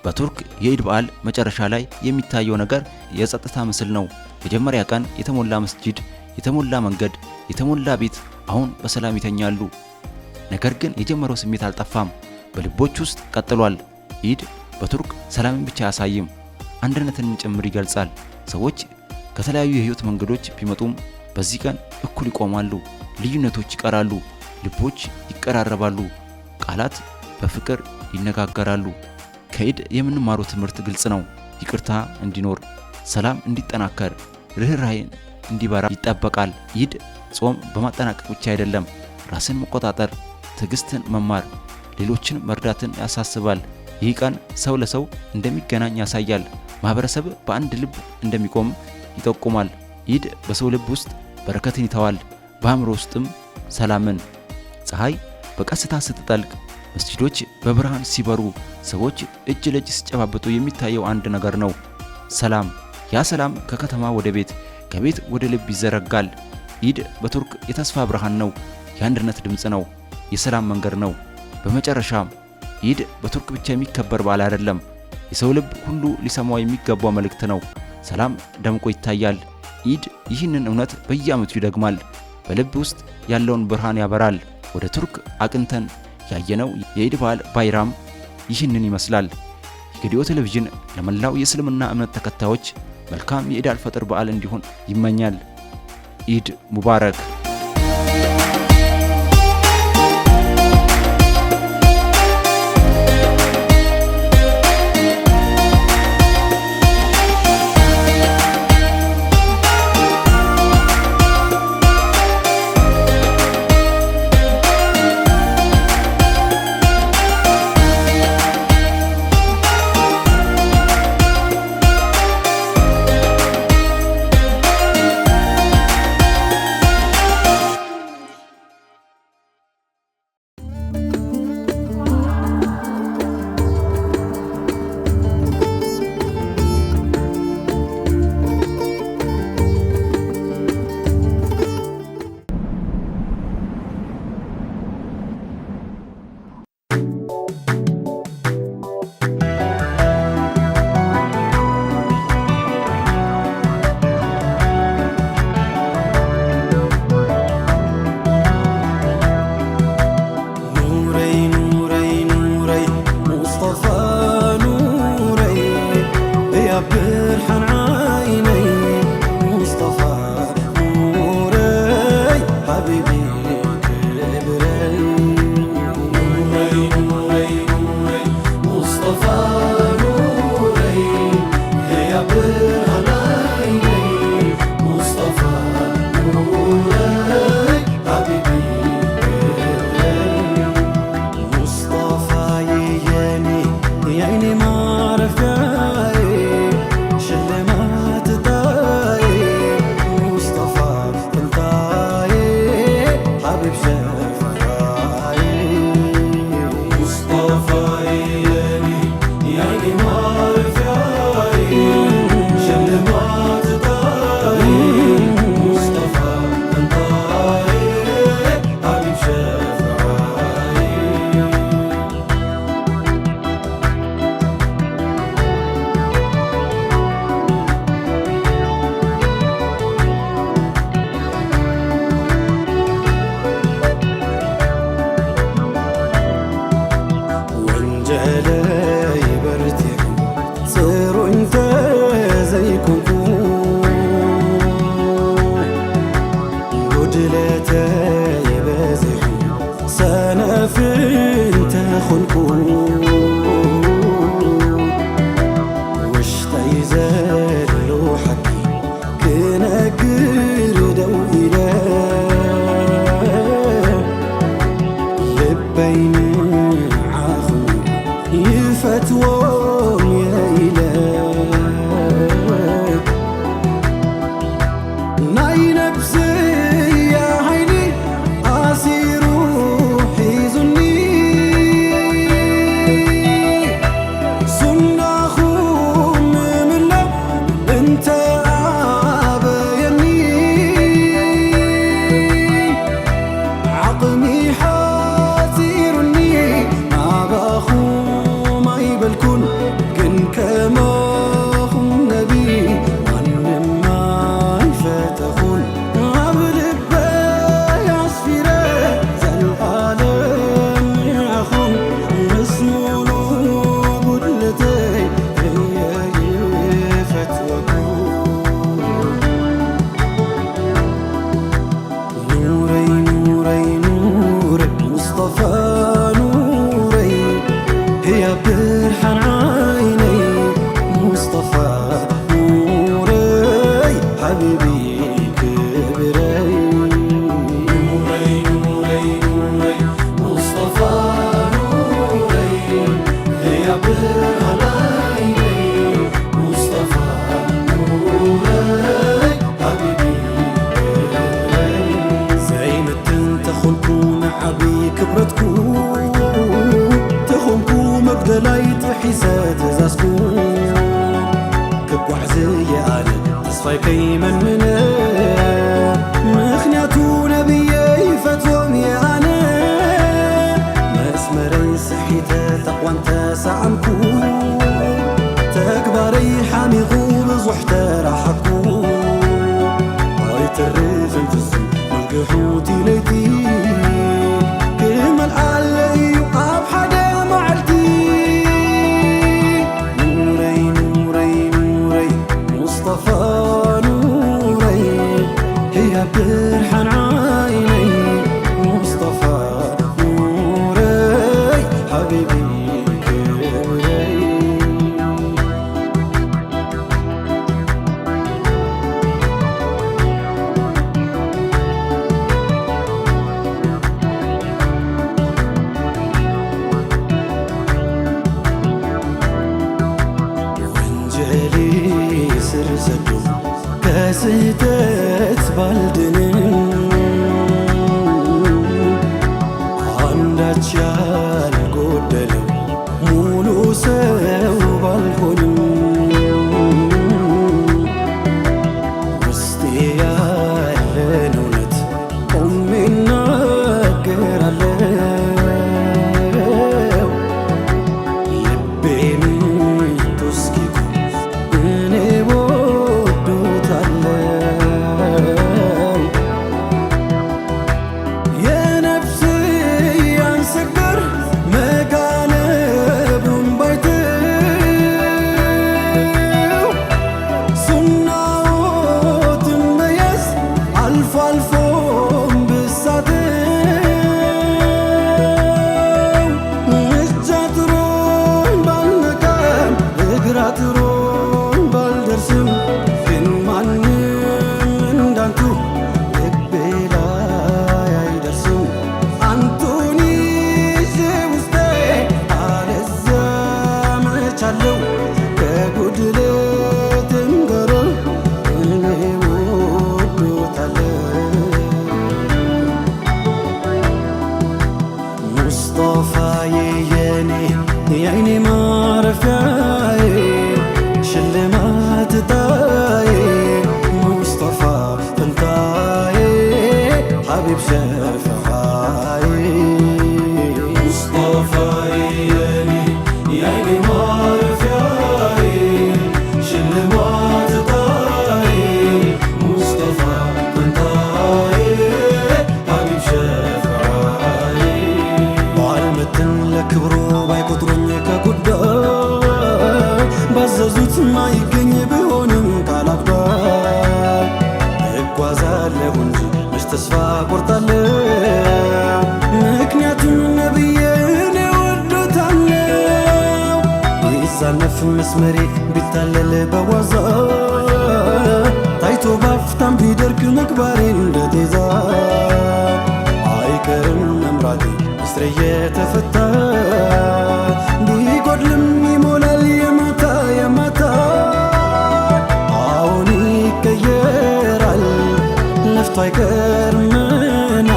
በቱርክ የኢድ በዓል መጨረሻ ላይ የሚታየው ነገር የጸጥታ ምስል ነው። መጀመሪያ ቀን የተሞላ መስጂድ፣ የተሞላ መንገድ፣ የተሞላ ቤት አሁን በሰላም ይተኛሉ። ነገር ግን የጀመረው ስሜት አልጠፋም፣ በልቦች ውስጥ ቀጥሏል። ኢድ በቱርክ ሰላምን ብቻ አያሳይም፣ አንድነትን ጭምር ይገልጻል። ሰዎች ከተለያዩ የህይወት መንገዶች ቢመጡም በዚህ ቀን እኩል ይቆማሉ። ልዩነቶች ይቀራሉ፣ ልቦች ይቀራረባሉ፣ ቃላት በፍቅር ይነጋገራሉ። ከኢድ የምንማረው ትምህርት ግልጽ ነው። ይቅርታ እንዲኖር፣ ሰላም እንዲጠናከር፣ ርህራሄ እንዲበራ ይጠበቃል። ኢድ ጾም በማጠናቀቅ ብቻ አይደለም፣ ራስን መቆጣጠር፣ ትዕግስትን መማር፣ ሌሎችን መርዳትን ያሳስባል። ይህ ቀን ሰው ለሰው እንደሚገናኝ ያሳያል። ማህበረሰብ በአንድ ልብ እንደሚቆም ይጠቁማል። ኢድ በሰው ልብ ውስጥ በረከትን ይተዋል፣ በአእምሮ ውስጥም ሰላምን። ፀሐይ በቀስታ ስትጠልቅ፣ መስጂዶች በብርሃን ሲበሩ፣ ሰዎች እጅ ለእጅ ሲጨባበጡ የሚታየው አንድ ነገር ነው፣ ሰላም። ያ ሰላም ከከተማ ወደ ቤት፣ ከቤት ወደ ልብ ይዘረጋል። ኢድ በቱርክ የተስፋ ብርሃን ነው፣ የአንድነት ድምፅ ነው፣ የሰላም መንገድ ነው። በመጨረሻም ኢድ በቱርክ ብቻ የሚከበር በዓል አይደለም፣ የሰው ልብ ሁሉ ሊሰማው የሚገባው መልእክት ነው። ሰላም ደምቆ ይታያል። ኢድ ይህንን እውነት በየዓመቱ ይደግማል፣ በልብ ውስጥ ያለውን ብርሃን ያበራል። ወደ ቱርክ አቅንተን ያየነው የኢድ በዓል ባይራም ይህንን ይመስላል። የገዲኦ ቴሌቪዥን ለመላው የእስልምና እምነት ተከታዮች መልካም የኢድ አልፈጥር በዓል እንዲሆን ይመኛል። ኢድ ሙባረክ። عقمي حاسيرني أباخو ما يبلكون ብርሃን ዓይነይ ሙስጠፋ ኑረይ ሓቢቢ ዘይምትን ተኾንኩ ንዓቢ ክብረትኩ ተኾንኩ መግደላይ ጥሒሰ ትእዛዝኩ ክጓዕዝ የኣነ ተስፋይ ከይመንምነ ምኽንያቱ ነቢየይ ፈትዎም የኣነ መስመረይ ስሒተ ተቕዋን ተሰዓምኩ ተግባረይ ሓሚቑ ብዙሕ ተራሓኩ ኣይተርፍን ፍጹም መልግሑቲ ለይቲ ክመልዓለ እዩ ኣብ ሓደ መዓልቲ ኑረይ ኑረይ ኑረይ ሙስጠፋ ኑረይ ህያ ብርሃን ዓይነይ ሙስጠፋ ኑረይ ሓቢቢ ክብረይ ወንጀሌ ስር ሰዶ ከስህተት ባልድንም አንዳች ያልጎደለው ሙሉ ሰው ባልሆንም ውስጤ ያለን እውነት ቆሜ እናገራለሁ ልቤ ምቱ እስኪቆም እኔ ወዶታለሁ የነፍስ ያንስግር መጋነቡን ባይተው ሱናዎትን መያዝ አልፎ አልፎም ብሳተው እጅ አጥሮኝ ባልነቃም እግር አጥሮኝ ባልደርስም ግን ማንም እንዳንቱ ልቤ ላይ አይደርስም አንቱን ይዤ ውስጤ አልዛመቻለሁ ከጉድለትም ጋር እኔ ወዶታለሁ ሙስጠፋዬ የኔ የዓይኔ ማረፊያዬ ሽልማት ጣዬ ሙስጠፋ ፈንታዬ ሐቢብ ሸፍዓዬ ሙስጠፋዬ የኔ የዓይኔ ማረፊያዬ ሽልማት ጣዬ ሙስጠፋ ፈንታዬ ሐቢብ ሸፍዓዬ ባልመትን ለክብሩ ባይቆጥሩኝ ከጉዳይ ባዘዙት ማይገኝ ቢሆንም ካላብዳይ እጓዛለሁ እንጂ መች ተስፋ ቆርጣለሁ ምክንያቱም ነቢዬን እወዶታለሁ ይዛነፍ መስመሬ ቢታለል በዋዛ ታይቶ ባፍታም ቢደርግ ምግባሬ እንደ ጤዛ አይቀርም መምራቴ ምስጢሬ የተፈታ ቢጎድልም ይሞላል የማታ የማታ አሁን ይቀየራል ለፍቶ አይቀርምና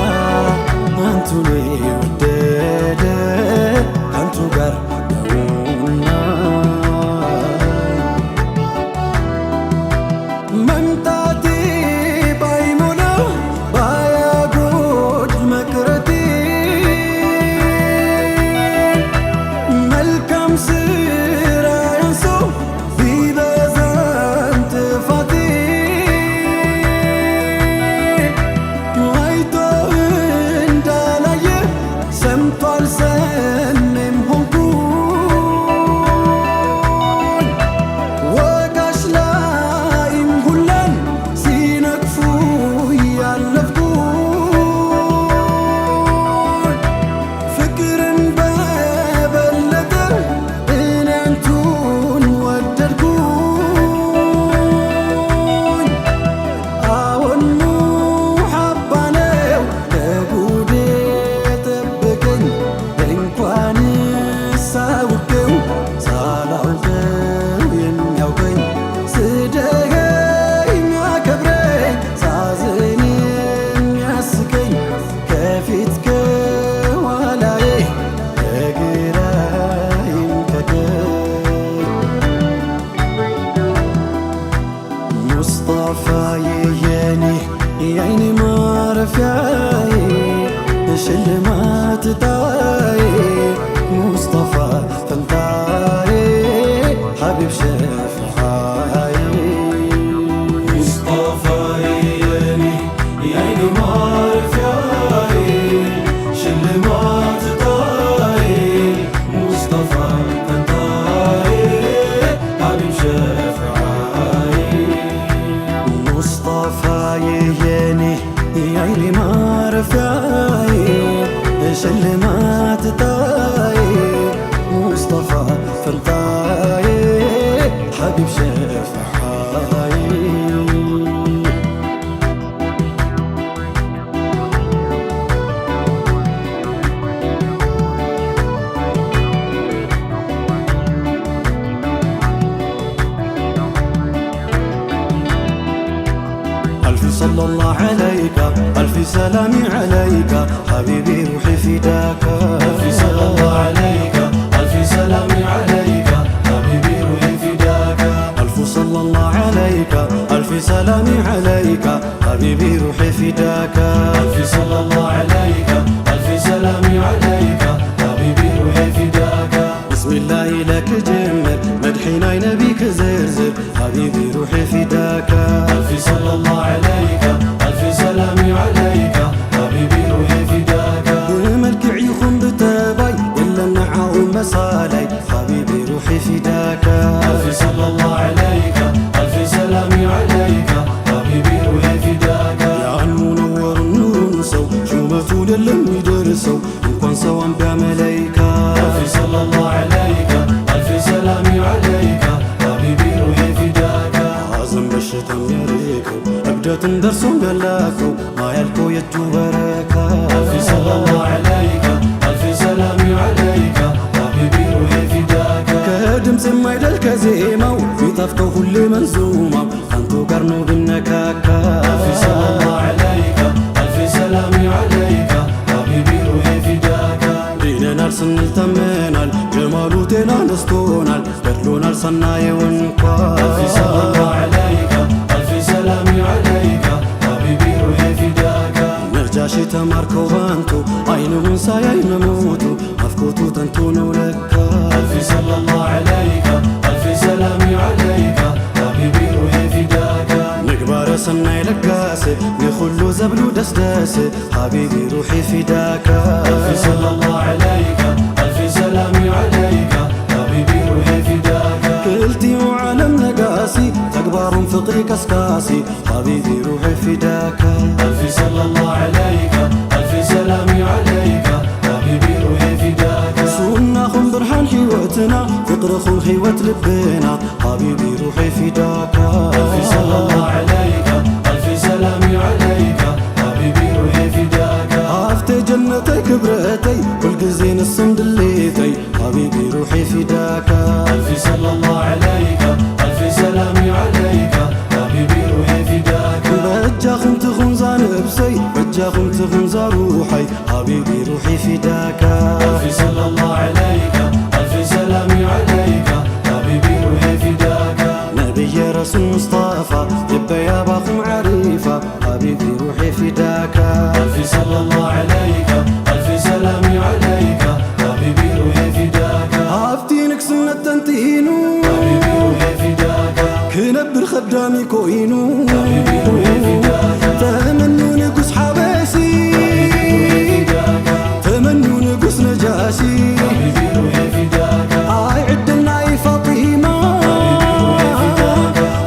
አንቱን የወደደ ከአንቱ ጋር ነውና መምጣቴ ባይሞላ ባያጎድ መቅረቴ መልካም ስራ ያንሰው ቢበዛም ጥፋቴ አይቶ እንዳላየ ሰምቶ አልሰሜም ሆንኩኝ ወጋሽ ላይም ሁላን ሲነቅፉ ያለፍኩኝ ፍቅርን በበለጠ صلى الله عليك ألف سلام عليك حبيبي روحي فداك ألف صلى الله عليك ألف سلام عليك حبيبي روحي فداك ألف صلى الله عليك ألف سلام عليك حبيبي روحي فداك ألف صلى الله عليك ألف سلام عليك حبيبي روحي فداك بسم الله لك جمل مدحنا نبيك زرزر حبيبي روحي فداك ألف صلى الله عليك ألف سلام عليك حبيبي روحي فداك ملك عيخم بتابي إلا النعاء مسالي حبيبي روحي فداك ألف صلى الله عليك ألف سلام عليك حبيبي روحي فداك يا المنور النور نسو شومة للم يدرسو نكون سوا بعمليك ألف صلى الله عليك ألف سلام عليك حبيبي روحي فداك عظم بشتم يريكو أبدأ درسو بلاكو ما يلكو يجو بركة ألف صلى الله عليك ألف سلام عليك حبيبي روحي فداك كدم سمايد الكزيمة ويطفقو كل منزومة أنتو قرنو بالنكاكا ألف صلى الله عليك ألف سلام عليك حبيبي روحي فداك دينا نرسن التمنال جمالو تينا نستونال بدلونا الصناي ونقا ألف صلى الله عليك ألف سلام عليك حبيبي روحي فداك نرجاشي تماركو بانتو عينهم سايا يموتو مفكوتو تنتونو لكا ألف صلى الله عليك ألف سلام عليك حبيبي روحي فداك نكبر سناي لكاسي نخلو زبلو دسداسي حبيبي روحي فداك ألف صلى الله عليك ألف سلام عليك حبيبي روحي فداك كلتي وعالم نقاسي تكبر فقري كسكاسي حبيبي روحي فداك ألف صلى الله عليك ألف سلام عليك حبيبي روحي فداك سنة خم برحان حيوتنا فقر خم حيوت لبنا حبيبي روحي فداك ألف صلى الله عليك ألف سلام عليك حبيبي روحي فداك عفتي جنتي كبرتي كل جزين الصمد الليتي حبيبي روحي فداك ألف صلى الله عليك ألف سلام عليك حبيبي روحي فداك بجاخم تخم زانبسي بجاخم تخم زاروحي حبيبي روحي فداك ألف صلى الله عليك ألف سلام عليك حبيبي روحي فداك نبي رسول مصطفى يبا يا باخم عريفة حبيبي روحي فداك ألف صلى الله عليك ألف سلام عليك حبيبي روحي فداك عفتينك سنة تنتينو حبيبي روحي فداك كنبر خدامي كوينو حبيبي روحي فداك تمنو نقص حباسي تمنو نقص نجاسي حبيبي روحي فداك عدنا اي فاطمة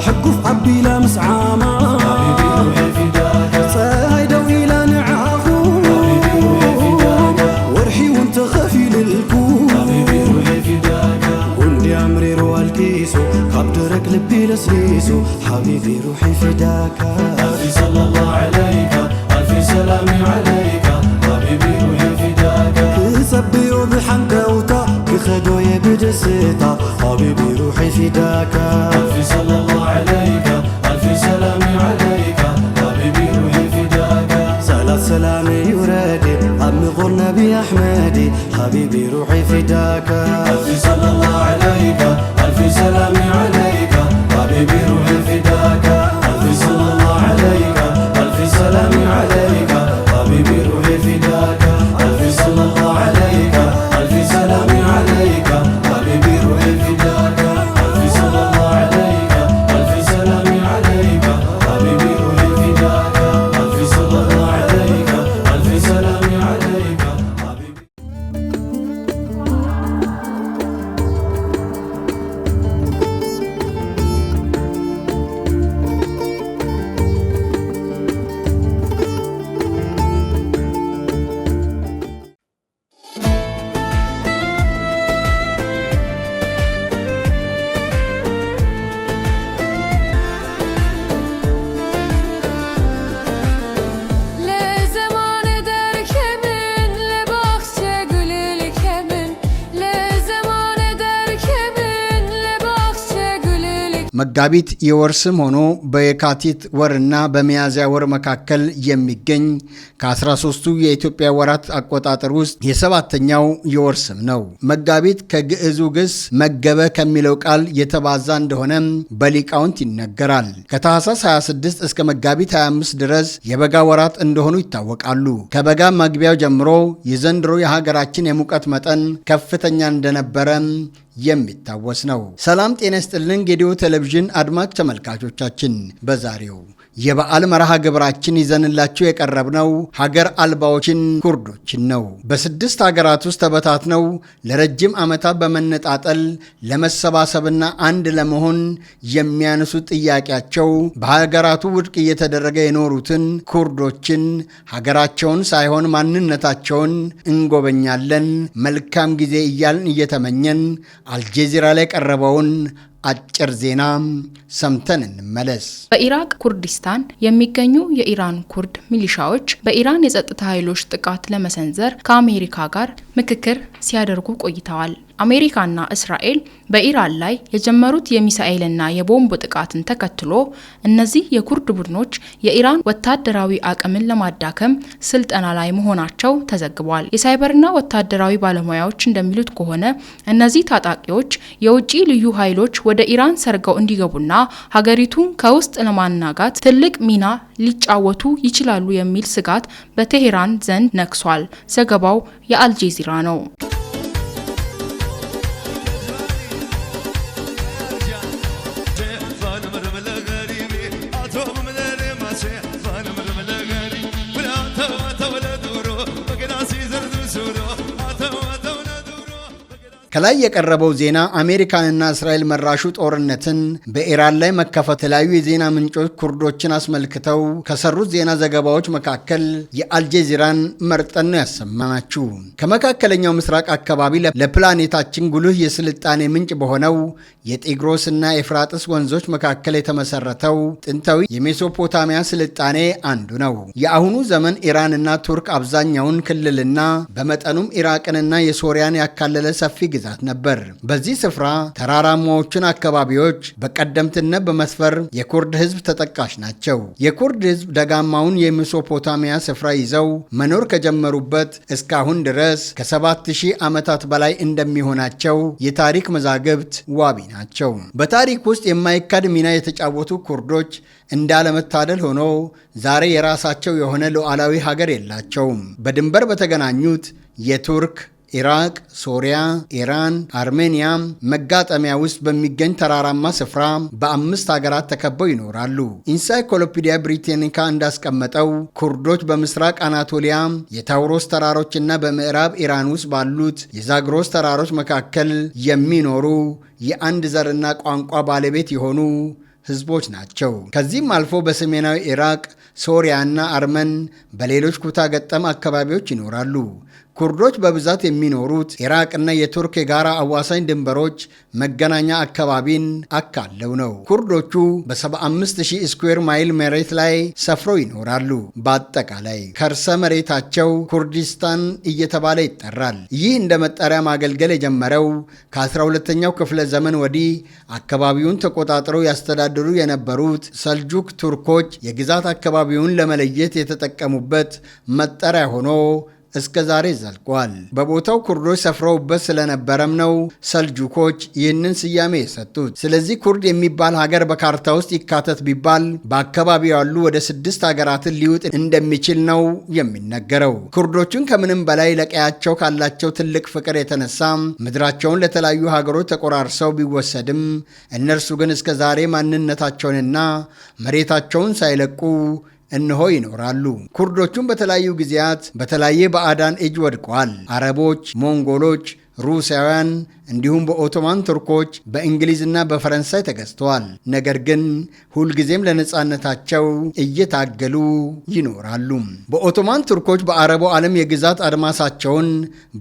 حقو في عبي لا مسعامة حبيبي روحي فداك صايدو الى نعاخو حبيبي روحي فداك ورحي وانت خافي للكون حبيبي روحي فداك وندي امري رو الكيسو كبدرك لبي لسليسو حبيبي روحي فداك ألف صلى الله عليك ألف سلام عليك حبيبي روحي فداك كسبيو بحنكوتا كخدو يبدسيتا حبيبي روحي فداك ألف صلى الله عليك ألف سلام عليك حبيبي روحي فداك صلاة سلامي يرادي عمي غور نبي أحمدي حبيبي روحي فداك ألف صلى الله عليك ألف سلام عليك حبيبي روحي فداك ألف صلى الله عليك ألف سلام عليك حبيبي روحي فداك ألف صلى الله عليك ألف سلام عليك حبيبي روحي فداك ألف صلى الله عليك ألف سلام عليك حبيبي روحي فداك ألف صلى الله عليك ألف سلام عليك حبيبي መጋቢት የወር ስም ሆኖ በየካቲት ወርና በሚያዝያ ወር መካከል የሚገኝ ከ13ቱ የኢትዮጵያ ወራት አቆጣጠር ውስጥ የሰባተኛው የወር ስም ነው። መጋቢት ከግዕዙ ግስ መገበ ከሚለው ቃል የተባዛ እንደሆነ በሊቃውንት ይነገራል። ከታህሳስ 26 እስከ መጋቢት 25 ድረስ የበጋ ወራት እንደሆኑ ይታወቃሉ። ከበጋ መግቢያው ጀምሮ የዘንድሮ የሀገራችን የሙቀት መጠን ከፍተኛ እንደነበረ የሚታወስ ነው። ሰላም ጤና ይስጥልን ጌዲዮ ቴሌቪዥን አድማጭ ተመልካቾቻችን፣ በዛሬው የበዓል መርሃ ግብራችን ይዘንላችሁ የቀረብነው ሀገር አልባዎችን ኩርዶችን ነው። በስድስት ሀገራት ውስጥ ተበታትነው ለረጅም ዓመታት በመነጣጠል ለመሰባሰብና አንድ ለመሆን የሚያነሱት ጥያቄያቸው በሀገራቱ ውድቅ እየተደረገ የኖሩትን ኩርዶችን ሀገራቸውን ሳይሆን ማንነታቸውን እንጎበኛለን፣ መልካም ጊዜ እያልን እየተመኘን አልጀዚራ ላይ ቀረበውን አጭር ዜና ሰምተን እንመለስ። በኢራቅ ኩርዲስታን የሚገኙ የኢራን ኩርድ ሚሊሻዎች በኢራን የጸጥታ ኃይሎች ጥቃት ለመሰንዘር ከአሜሪካ ጋር ምክክር ሲያደርጉ ቆይተዋል። አሜሪካና እስራኤል በኢራን ላይ የጀመሩት የሚሳኤልና የቦምብ ጥቃትን ተከትሎ እነዚህ የኩርድ ቡድኖች የኢራን ወታደራዊ አቅምን ለማዳከም ስልጠና ላይ መሆናቸው ተዘግቧል። የሳይበርና ወታደራዊ ባለሙያዎች እንደሚሉት ከሆነ እነዚህ ታጣቂዎች የውጭ ልዩ ኃይሎች ወደ ኢራን ሰርገው እንዲገቡና ሀገሪቱን ከውስጥ ለማናጋት ትልቅ ሚና ሊጫወቱ ይችላሉ የሚል ስጋት በቴሄራን ዘንድ ነግሷል። ዘገባው የአልጀዚራ ነው። ከላይ የቀረበው ዜና አሜሪካንና እስራኤል መራሹ ጦርነትን በኢራን ላይ መከፈት የተለያዩ የዜና ምንጮች ኩርዶችን አስመልክተው ከሰሩት ዜና ዘገባዎች መካከል የአልጀዚራን መርጠን ነው ያሰማናችሁ። ከመካከለኛው ምስራቅ አካባቢ ለፕላኔታችን ጉልህ የስልጣኔ ምንጭ በሆነው የጤግሮስ እና ኤፍራጥስ ወንዞች መካከል የተመሰረተው ጥንታዊ የሜሶፖታሚያ ስልጣኔ አንዱ ነው። የአሁኑ ዘመን ኢራንና ቱርክ አብዛኛውን ክልልና በመጠኑም ኢራቅንና የሶሪያን ያካለለ ሰፊ ግዛት ነበር። በዚህ ስፍራ ተራራማዎቹን አካባቢዎች በቀደምትነት በመስፈር የኩርድ ህዝብ ተጠቃሽ ናቸው። የኩርድ ህዝብ ደጋማውን የሜሶፖታሚያ ስፍራ ይዘው መኖር ከጀመሩበት እስካሁን ድረስ ከ7000 ዓመታት በላይ እንደሚሆናቸው የታሪክ መዛግብት ዋቢ ናቸው። በታሪክ ውስጥ የማይካድ ሚና የተጫወቱ ኩርዶች እንዳለመታደል ሆኖ ዛሬ የራሳቸው የሆነ ሉዓላዊ ሀገር የላቸውም። በድንበር በተገናኙት የቱርክ፣ ኢራቅ፣ ሶሪያ፣ ኢራን፣ አርሜኒያ መጋጠሚያ ውስጥ በሚገኝ ተራራማ ስፍራ በ5 ሀገራት ተከበው ይኖራሉ። ኢንሳይክሎፒዲያ ብሪታኒካ እንዳስቀመጠው ኩርዶች በምስራቅ አናቶሊያ የታውሮስ ተራሮችና በምዕራብ ኢራን ውስጥ ባሉት የዛግሮስ ተራሮች መካከል የሚኖሩ የአንድ ዘርና ቋንቋ ባለቤት የሆኑ ህዝቦች ናቸው። ከዚህም አልፎ በሰሜናዊ ኢራቅ፣ ሶሪያና አርመን በሌሎች ኩታ ገጠም አካባቢዎች ይኖራሉ። ኩርዶች በብዛት የሚኖሩት ኢራቅና የቱርክ የጋራ አዋሳኝ ድንበሮች መገናኛ አካባቢን አካለው ነው። ኩርዶቹ በ75000 ስኩዌር ማይል መሬት ላይ ሰፍረው ይኖራሉ። በአጠቃላይ ከርሰ መሬታቸው ኩርዲስታን እየተባለ ይጠራል። ይህ እንደ መጠሪያ ማገልገል የጀመረው ከ12ኛው ክፍለ ዘመን ወዲህ አካባቢውን ተቆጣጥረው ያስተዳድሩ የነበሩት ሰልጁክ ቱርኮች የግዛት አካባቢውን ለመለየት የተጠቀሙበት መጠሪያ ሆኖ እስከ ዛሬ ዘልቋል። በቦታው ኩርዶች ሰፍረውበት ስለነበረም ነው ሰልጁኮች ይህንን ስያሜ የሰጡት። ስለዚህ ኩርድ የሚባል ሀገር በካርታ ውስጥ ይካተት ቢባል በአካባቢው ያሉ ወደ 6 ሀገራትን ሊውጥ እንደሚችል ነው የሚነገረው። ኩርዶቹን ከምንም በላይ ለቀያቸው ካላቸው ትልቅ ፍቅር የተነሳ ምድራቸውን ለተለያዩ ሀገሮች ተቆራርሰው ቢወሰድም እነርሱ ግን እስከ ዛሬ ማንነታቸውንና መሬታቸውን ሳይለቁ እነሆ ይኖራሉ። ኩርዶቹም በተለያዩ ጊዜያት በተለያየ ባዕዳን እጅ ወድቀዋል። አረቦች፣ ሞንጎሎች፣ ሩሲያውያን እንዲሁም በኦቶማን ቱርኮች በእንግሊዝና በፈረንሳይ ተገዝተዋል። ነገር ግን ሁልጊዜም ለነጻነታቸው እየታገሉ ይኖራሉ። በኦቶማን ቱርኮች በአረቡ ዓለም የግዛት አድማሳቸውን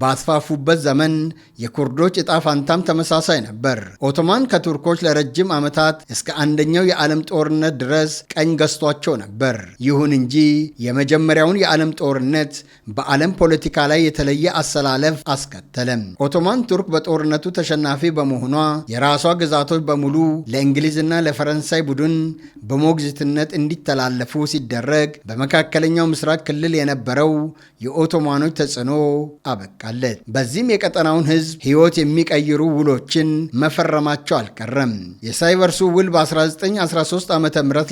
ባስፋፉበት ዘመን የኩርዶች ዕጣ ፋንታም ተመሳሳይ ነበር። ኦቶማን ከቱርኮች ለረጅም ዓመታት እስከ አንደኛው የዓለም ጦርነት ድረስ ቀኝ ገዝቷቸው ነበር። ይሁን እንጂ የመጀመሪያውን የዓለም ጦርነት በዓለም ፖለቲካ ላይ የተለየ አሰላለፍ አስከተለም። ኦቶማን ቱርክ በጦርነት በጦርነቱ ተሸናፊ በመሆኗ የራሷ ግዛቶች በሙሉ ለእንግሊዝና ለፈረንሳይ ቡድን በሞግዚትነት እንዲተላለፉ ሲደረግ በመካከለኛው ምስራቅ ክልል የነበረው የኦቶማኖች ተጽዕኖ አበቃለት። በዚህም የቀጠናውን ሕዝብ ሕይወት የሚቀይሩ ውሎችን መፈረማቸው አልቀረም። የሳይቨርሱ ውል በ1913 ዓ.ም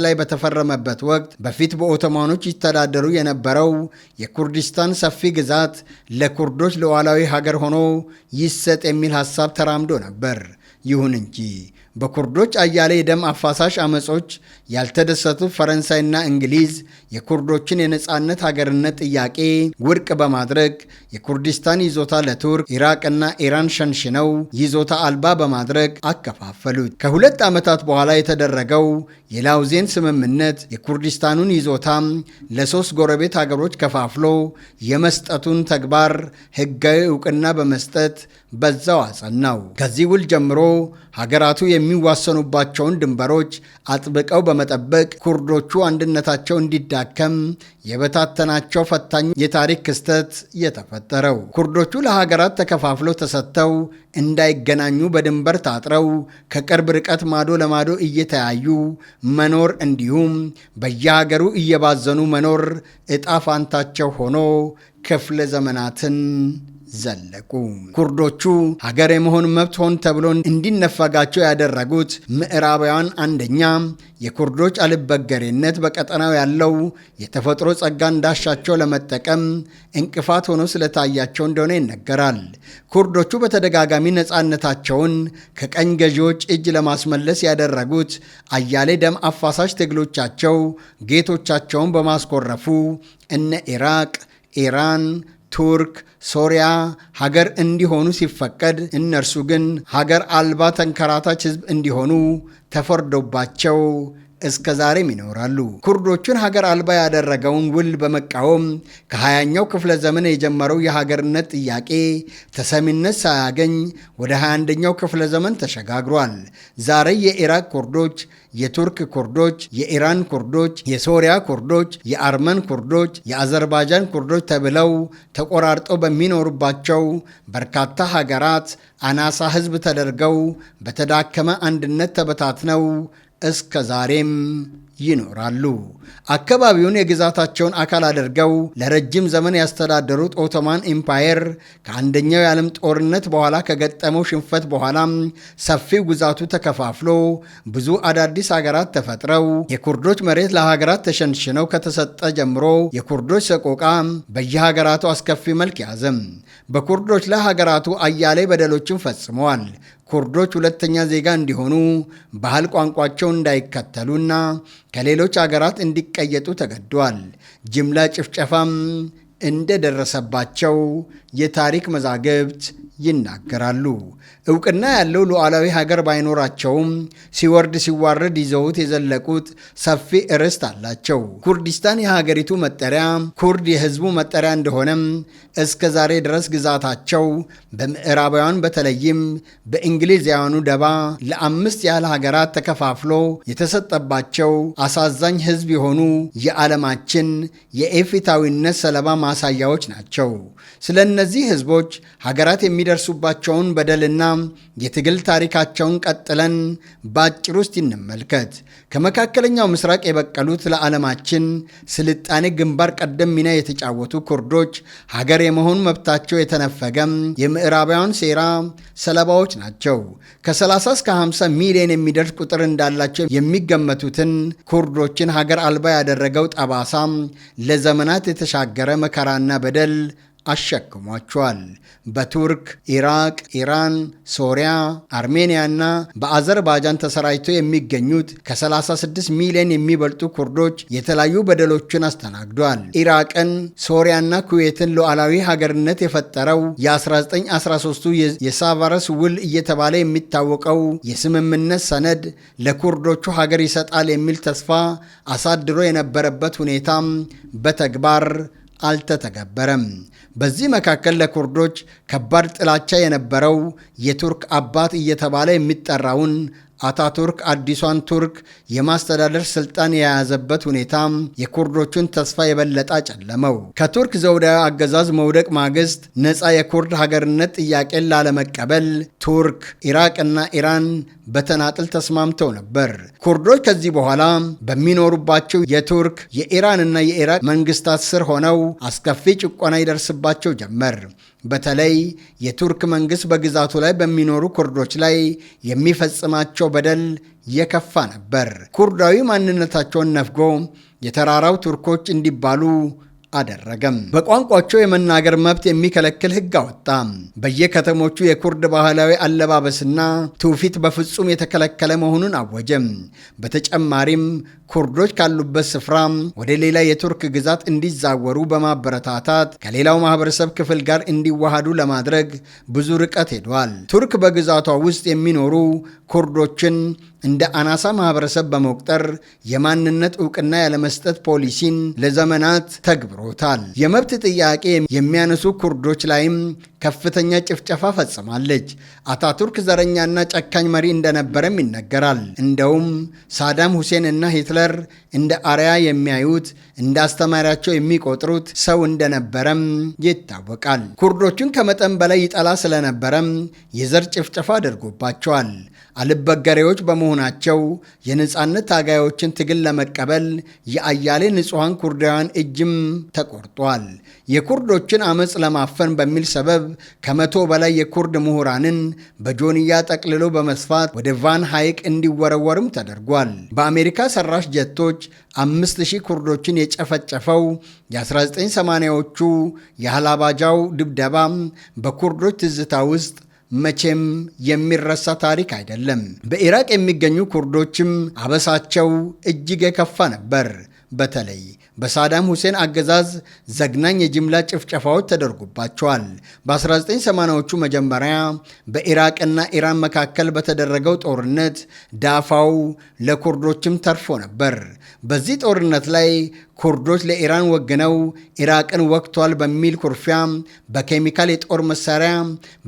ላይ በተፈረመበት ወቅት በፊት በኦቶማኖች ይተዳደሩ የነበረው የኩርዲስታን ሰፊ ግዛት ለኩርዶች ሉዓላዊ ሀገር ሆኖ ይሰጥ የሚል ሐሳብ ተራምዶ ነበር። ይሁን እንጂ በኩርዶች አያሌ የደም አፋሳሽ አመጾች ያልተደሰቱት ፈረንሳይና እንግሊዝ የኩርዶችን የነጻነት ሀገርነት ጥያቄ ውድቅ በማድረግ የኩርዲስታን ይዞታ ለቱርክ፣ ኢራቅና ኢራን ሸንሽነው ይዞታ አልባ በማድረግ አከፋፈሉት። ከ2 ዓመታት በኋላ የተደረገው የላውዜን ስምምነት የኩርዲስታኑን ይዞታ ለ3 ጎረቤት ሀገሮች ከፋፍሎ የመስጠቱን ተግባር ሕጋዊ ዕውቅና በመስጠት በዛው አጸናው። ከዚህ ውል ጀምሮ ሀገራቱ የሚዋሰኑባቸውን ድንበሮች አጥብቀው በመጠበቅ ኩርዶቹ አንድነታቸው እንዲዳከም የበታተናቸው ፈታኝ የታሪክ ክስተት የተፈጠረው። ኩርዶቹ ለሀገራት ተከፋፍለው ተሰጥተው እንዳይገናኙ በድንበር ታጥረው ከቅርብ ርቀት ማዶ ለማዶ እየተያዩ መኖር እንዲሁም በየሀገሩ እየባዘኑ መኖር ዕጣ ፋንታቸው ሆኖ ክፍለ ዘመናትን ዘለቁ። ኩርዶቹ ሀገር የመሆን መብት ሆን ተብሎ እንዲነፈጋቸው ያደረጉት ምዕራባውያን አንደኛ የኩርዶች አልበገሬነት በቀጠናው ያለው የተፈጥሮ ጸጋ እንዳሻቸው ለመጠቀም እንቅፋት ሆኖ ስለታያቸው እንደሆነ ይነገራል። ኩርዶቹ በተደጋጋሚ ነፃነታቸውን ከቀኝ ገዢዎች እጅ ለማስመለስ ያደረጉት አያሌ ደም አፋሳሽ ትግሎቻቸው ጌቶቻቸውን በማስኮረፉ እነ ኢራቅ፣ ኢራን፣ ቱርክ፣ ሶሪያ ሀገር እንዲሆኑ ሲፈቀድ እነርሱ ግን ሀገር አልባ ተንከራታች ሕዝብ እንዲሆኑ ተፈርዶባቸው እስከ ዛሬም ይኖራሉ። ኩርዶቹን ሀገር አልባ ያደረገውን ውል በመቃወም ከ20ኛው ክፍለ ዘመን የጀመረው የሀገርነት ጥያቄ ተሰሚነት ሳያገኝ ወደ 21ኛው ክፍለ ዘመን ተሸጋግሯል። ዛሬ የኢራቅ ኩርዶች፣ የቱርክ ኩርዶች፣ የኢራን ኩርዶች፣ የሶሪያ ኩርዶች፣ የአርመን ኩርዶች፣ የአዘርባይጃን ኩርዶች ተብለው ተቆራርጠው በሚኖሩባቸው በርካታ ሀገራት አናሳ ሕዝብ ተደርገው በተዳከመ አንድነት ተበታትነው እስከ ዛሬም ይኖራሉ። አካባቢውን የግዛታቸውን አካል አድርገው ለረጅም ዘመን ያስተዳደሩት ኦቶማን ኢምፓየር ከአንደኛው የዓለም ጦርነት በኋላ ከገጠመው ሽንፈት በኋላም ሰፊው ግዛቱ ተከፋፍሎ ብዙ አዳዲስ ሀገራት ተፈጥረው የኩርዶች መሬት ለሀገራት ተሸንሽነው ከተሰጠ ጀምሮ የኩርዶች ሰቆቃ በየሀገራቱ አስከፊ መልክ ያዘም። በኩርዶች ላይ ሀገራቱ አያሌ በደሎችን ፈጽመዋል። ኩርዶች ሁለተኛ ዜጋ እንዲሆኑ፣ ባህል ቋንቋቸው እንዳይከተሉና ከሌሎች ሀገራት እንዲቀየጡ ተገደዋል። ጅምላ ጭፍጨፋም እንደደረሰባቸው የታሪክ መዛግብት ይናገራሉ። እውቅና ያለው ሉዓላዊ ሀገር ባይኖራቸውም ሲወርድ ሲዋረድ ይዘውት የዘለቁት ሰፊ ርስት አላቸው። ኩርዲስታን የሀገሪቱ መጠሪያ፣ ኩርድ የህዝቡ መጠሪያ እንደሆነም እስከ ዛሬ ድረስ ግዛታቸው በምዕራባውያን በተለይም በእንግሊዛውያኑ ደባ ለ5 ያህል ሀገራት ተከፋፍሎ የተሰጠባቸው አሳዛኝ ህዝብ የሆኑ የዓለማችን የኢፍትሐዊነት ሰለባ ማሳያዎች ናቸው። ስለ እነዚህ ህዝቦች ሀገራት የሚደርሱባቸውን በደልና የትግል ታሪካቸውን ቀጥለን በአጭር ውስጥ እንመልከት። ከመካከለኛው ምስራቅ የበቀሉት ለዓለማችን ስልጣኔ ግንባር ቀደም ሚና የተጫወቱ ኩርዶች ሀገር የመሆን መብታቸው የተነፈገም የምዕራባውያን ሴራ ሰለባዎች ናቸው። ከ30 እስከ 50 ሚሊዮን የሚደርስ ቁጥር እንዳላቸው የሚገመቱትን ኩርዶችን ሀገር አልባ ያደረገው ጠባሳም ለዘመናት የተሻገረ መከራና በደል አሸክሟቸዋል። በቱርክ፣ ኢራቅ፣ ኢራን፣ ሶሪያ፣ አርሜኒያና በአዘርባይጃን ተሰራጭተው የሚገኙት ከ36 ሚሊዮን የሚበልጡ ኩርዶች የተለያዩ በደሎችን አስተናግዷል። ኢራቅን፣ ሶሪያና ኩዌትን ሉዓላዊ ሀገርነት የፈጠረው የ1913ቱ የሳቫረስ ውል እየተባለ የሚታወቀው የስምምነት ሰነድ ለኩርዶቹ ሀገር ይሰጣል የሚል ተስፋ አሳድሮ የነበረበት ሁኔታም በተግባር አልተተገበረም። በዚህ መካከል ለኩርዶች ከባድ ጥላቻ የነበረው የቱርክ አባት እየተባለ የሚጠራውን አታቱርክ አዲሷን ቱርክ የማስተዳደር ስልጣን የያዘበት ሁኔታ የኩርዶቹን ተስፋ የበለጠ አጨለመው። ከቱርክ ዘውዳዊ አገዛዝ መውደቅ ማግስት ነፃ የኩርድ ሀገርነት ጥያቄን ላለመቀበል ቱርክ፣ ኢራቅና ኢራን በተናጥል ተስማምተው ነበር። ኩርዶች ከዚህ በኋላ በሚኖሩባቸው የቱርክ የኢራንና የኢራቅ መንግስታት ስር ሆነው አስከፊ ጭቆና ይደርስባቸው ጀመር። በተለይ የቱርክ መንግስት በግዛቱ ላይ በሚኖሩ ኩርዶች ላይ የሚፈጽማቸው በደል የከፋ ነበር። ኩርዳዊ ማንነታቸውን ነፍጎ የተራራው ቱርኮች እንዲባሉ አደረገም። በቋንቋቸው የመናገር መብት የሚከለክል ህግ አወጣ። በየከተሞቹ የኩርድ ባህላዊ አለባበስና ትውፊት በፍጹም የተከለከለ መሆኑን አወጀም። በተጨማሪም ኩርዶች ካሉበት ስፍራ ወደ ሌላ የቱርክ ግዛት እንዲዛወሩ በማበረታታት ከሌላው ማህበረሰብ ክፍል ጋር እንዲዋሃዱ ለማድረግ ብዙ ርቀት ሄዷል። ቱርክ በግዛቷ ውስጥ የሚኖሩ ኩርዶችን እንደ አናሳ ማህበረሰብ በመቁጠር የማንነት ዕውቅና ያለመስጠት ፖሊሲን ለዘመናት ተግብሮታል። የመብት ጥያቄ የሚያነሱ ኩርዶች ላይም ከፍተኛ ጭፍጨፋ ፈጽማለች። አታቱርክ ዘረኛና ጨካኝ መሪ እንደነበረም ይነገራል። እንደውም ሳዳም ሁሴን እና ሂትለር እንደ አርያ የሚያዩት እንደ አስተማሪያቸው የሚቆጥሩት ሰው እንደነበረም ይታወቃል። ኩርዶቹን ከመጠን በላይ ይጠላ ስለነበረም የዘር ጭፍጨፋ አድርጎባቸዋል። አልበገሬዎች በመሆናቸው የነጻነት ታጋዮችን ትግል ለመቀበል የአያሌ ንጹሐን ኩርዳውያን እጅም ተቆርጧል። የኩርዶችን አመፅ ለማፈን በሚል ሰበብ ከ100 በላይ የኩርድ ምሁራንን በጆንያ ጠቅልሎ በመስፋት ወደ ቫን ሐይቅ እንዲወረወርም ተደርጓል። በአሜሪካ ሰራሽ ጀቶች 5000 ኩርዶችን የጨፈጨፈው የ1980ዎቹ የሃላባጃው ድብደባ በኩርዶች ትዝታ ውስጥ መቼም የሚረሳ ታሪክ አይደለም። በኢራቅ የሚገኙ ኩርዶችም አበሳቸው እጅግ የከፋ ነበር። በተለይ በሳዳም ሁሴን አገዛዝ ዘግናኝ የጅምላ ጭፍጨፋዎች ተደርጎባቸዋል። በ1980ዎቹ መጀመሪያ በኢራቅና ኢራን መካከል በተደረገው ጦርነት ዳፋው ለኩርዶችም ተርፎ ነበር። በዚህ ጦርነት ላይ ኩርዶች ለኢራን ወግነው ኢራቅን ወቅቷል በሚል ኩርፊያ በኬሚካል የጦር መሳሪያ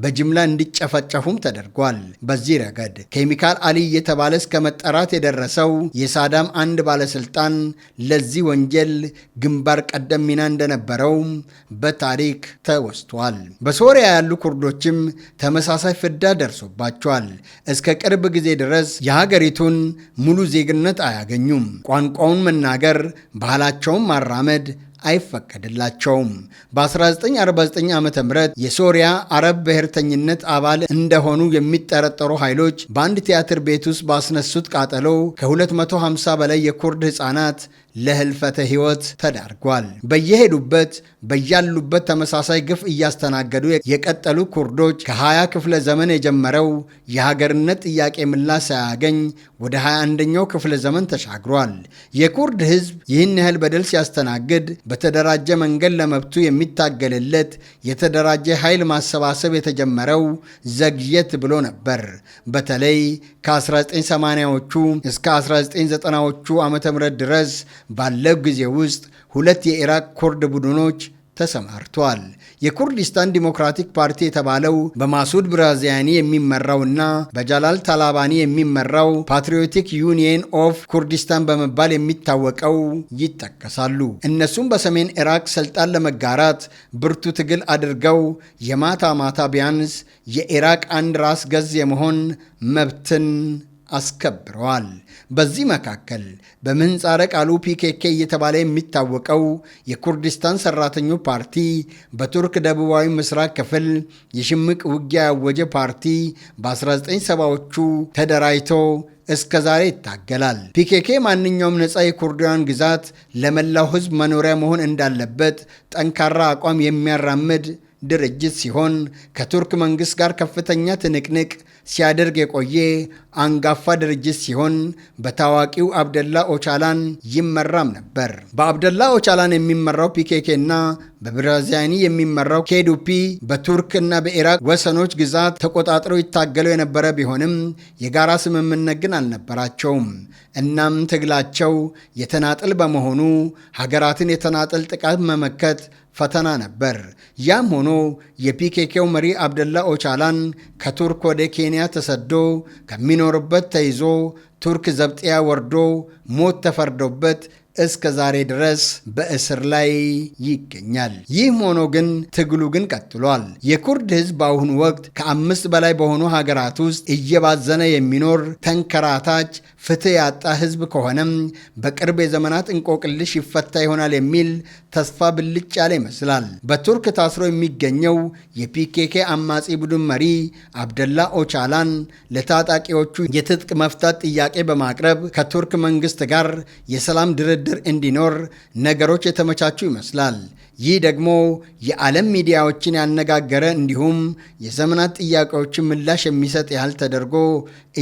በጅምላ እንዲጨፈጨፉም ተደርጓል። በዚህ ረገድ ኬሚካል አሊ የተባለ እስከ መጠራት የደረሰው የሳዳም አንድ ባለስልጣን ለዚህ ወንጀል ግንባር ቀደም ሚና እንደነበረው በታሪክ ተወስቷል። በሶሪያ ያሉ ኩርዶችም ተመሳሳይ ፍዳ ደርሶባቸዋል። እስከ ቅርብ ጊዜ ድረስ የሀገሪቱን ሙሉ ዜግነት አያገኙም። ቋንቋውን መናገር፣ ባህላቸውን ማራመድ አይፈቀድላቸውም። በ1949 ዓ.ም የሶሪያ አረብ ብሔርተኝነት አባል እንደሆኑ የሚጠረጠሩ ኃይሎች በአንድ ቲያትር ቤት ውስጥ ባስነሱት ቃጠሎ ከ250 በላይ የኩርድ ሕፃናት ለህልፈተ ሕይወት ተዳርጓል። በየሄዱበት በያሉበት ተመሳሳይ ግፍ እያስተናገዱ የቀጠሉ ኩርዶች ከ20 ክፍለ ዘመን የጀመረው የሀገርነት ጥያቄ ምላሽ ሳያገኝ ወደ 21ኛው ክፍለ ዘመን ተሻግሯል። የኩርድ ህዝብ ይህን ያህል በደል ሲያስተናግድ በተደራጀ መንገድ ለመብቱ የሚታገልለት የተደራጀ ኃይል ማሰባሰብ የተጀመረው ዘግየት ብሎ ነበር። በተለይ ከ1980ዎቹ እስከ 1990ዎቹ ዓመተ ምህረት ድረስ ባለው ጊዜ ውስጥ 2 የኢራቅ ኩርድ ቡድኖች ተሰማርቷል። የኩርዲስታን ዲሞክራቲክ ፓርቲ የተባለው በማሱድ ብራዚያኒ የሚመራውና በጃላል ታላባኒ የሚመራው ፓትሪዮቲክ ዩኒየን ኦፍ ኩርዲስታን በመባል የሚታወቀው ይጠቀሳሉ። እነሱም በሰሜን ኢራቅ ስልጣን ለመጋራት ብርቱ ትግል አድርገው የማታ ማታ ቢያንስ የኢራቅ አንድ ራስ ገዝ የመሆን መብትን አስከብረዋል። በዚህ መካከል በምህጻረ ቃሉ ፒኬኬ እየተባለ የሚታወቀው የኩርዲስታን ሰራተኞች ፓርቲ በቱርክ ደቡባዊ ምስራቅ ክፍል የሽምቅ ውጊያ ያወጀ ፓርቲ በ1970ዎቹ ተደራጅቶ እስከ ዛሬ ይታገላል። ፒኬኬ ማንኛውም ነፃ የኩርዳውያን ግዛት ለመላው ህዝብ መኖሪያ መሆን እንዳለበት ጠንካራ አቋም የሚያራምድ ድርጅት ሲሆን ከቱርክ መንግስት ጋር ከፍተኛ ትንቅንቅ ሲያደርግ የቆየ አንጋፋ ድርጅት ሲሆን በታዋቂው አብደላ ኦቻላን ይመራም ነበር። በአብደላ ኦቻላን የሚመራው ፒኬኬ እና በብራዚያኒ የሚመራው ኬዱፒ በቱርክ እና በኢራቅ ወሰኖች ግዛት ተቆጣጥረው ይታገለው የነበረ ቢሆንም የጋራ ስምምነት ግን አልነበራቸውም። እናም ትግላቸው የተናጠል በመሆኑ ሀገራትን የተናጠል ጥቃት መመከት ፈተና ነበር። ያም ሆኖ የፒኬኬው መሪ አብደላ ኦቻላን ከቱርክ ወደ ኬንያ ተሰዶ ከሚኖርበት ተይዞ ቱርክ ዘብጥያ ወርዶ ሞት ተፈርዶበት እስከ ዛሬ ድረስ በእስር ላይ ይገኛል። ይህም ሆኖ ግን ትግሉ ግን ቀጥሏል። የኩርድ ህዝብ በአሁኑ ወቅት ከ5 በላይ በሆኑ ሀገራት ውስጥ እየባዘነ የሚኖር ተንከራታች ፍትህ ያጣ ህዝብ ከሆነም በቅርብ የዘመናት እንቆቅልሽ ይፈታ ይሆናል የሚል ተስፋ ብልጭ ያለ ይመስላል። በቱርክ ታስሮ የሚገኘው የፒኬኬ አማጺ ቡድን መሪ አብደላ ኦቻላን ለታጣቂዎቹ የትጥቅ መፍታት ጥያቄ በማቅረብ ከቱርክ መንግስት ጋር የሰላም ድርድር እንዲኖር ነገሮች የተመቻቹ ይመስላል። ይህ ደግሞ የዓለም ሚዲያዎችን ያነጋገረ እንዲሁም የዘመናት ጥያቄዎችን ምላሽ የሚሰጥ ያህል ተደርጎ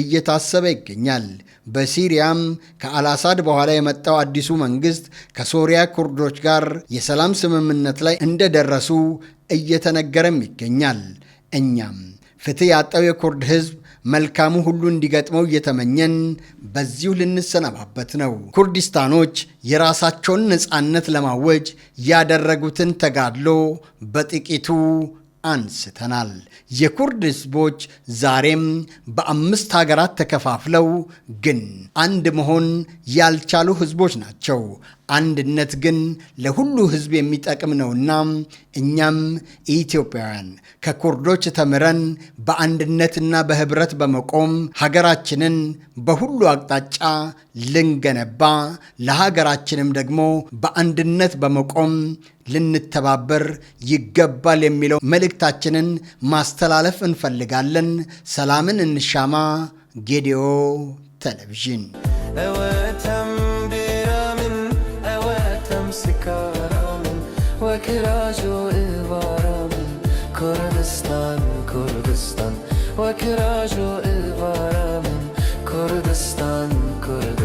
እየታሰበ ይገኛል። በሲሪያም ከአልአሳድ በኋላ የመጣው አዲሱ መንግስት ከሶሪያ ኩርዶች ጋር የሰላም ስምምነት ላይ እንደደረሱ እየተነገረም ይገኛል። እኛም ፍትህ ያጣው የኩርድ ህዝብ መልካሙ ሁሉ እንዲገጥመው እየተመኘን በዚሁ ልንሰነባበት ነው። ኩርዲስታኖች የራሳቸውን ነፃነት ለማወጅ ያደረጉትን ተጋድሎ በጥቂቱ አንስተናል። የኩርድ ህዝቦች ዛሬም በ5 ሀገራት ተከፋፍለው ግን አንድ መሆን ያልቻሉ ህዝቦች ናቸው። አንድነት ግን ለሁሉ ህዝብ የሚጠቅም ነውና እኛም ኢትዮጵያውያን ከኩርዶች ተምረን በአንድነትና በህብረት በመቆም ሀገራችንን በሁሉ አቅጣጫ ልንገነባ ለሀገራችንም ደግሞ በአንድነት በመቆም ልንተባበር ይገባል የሚለው መልእክታችንን ማስተላለፍ እንፈልጋለን። ሰላምን እንሻማ። ጌዲዮ ቴሌቪዥን وكراجو إبارة من كردستان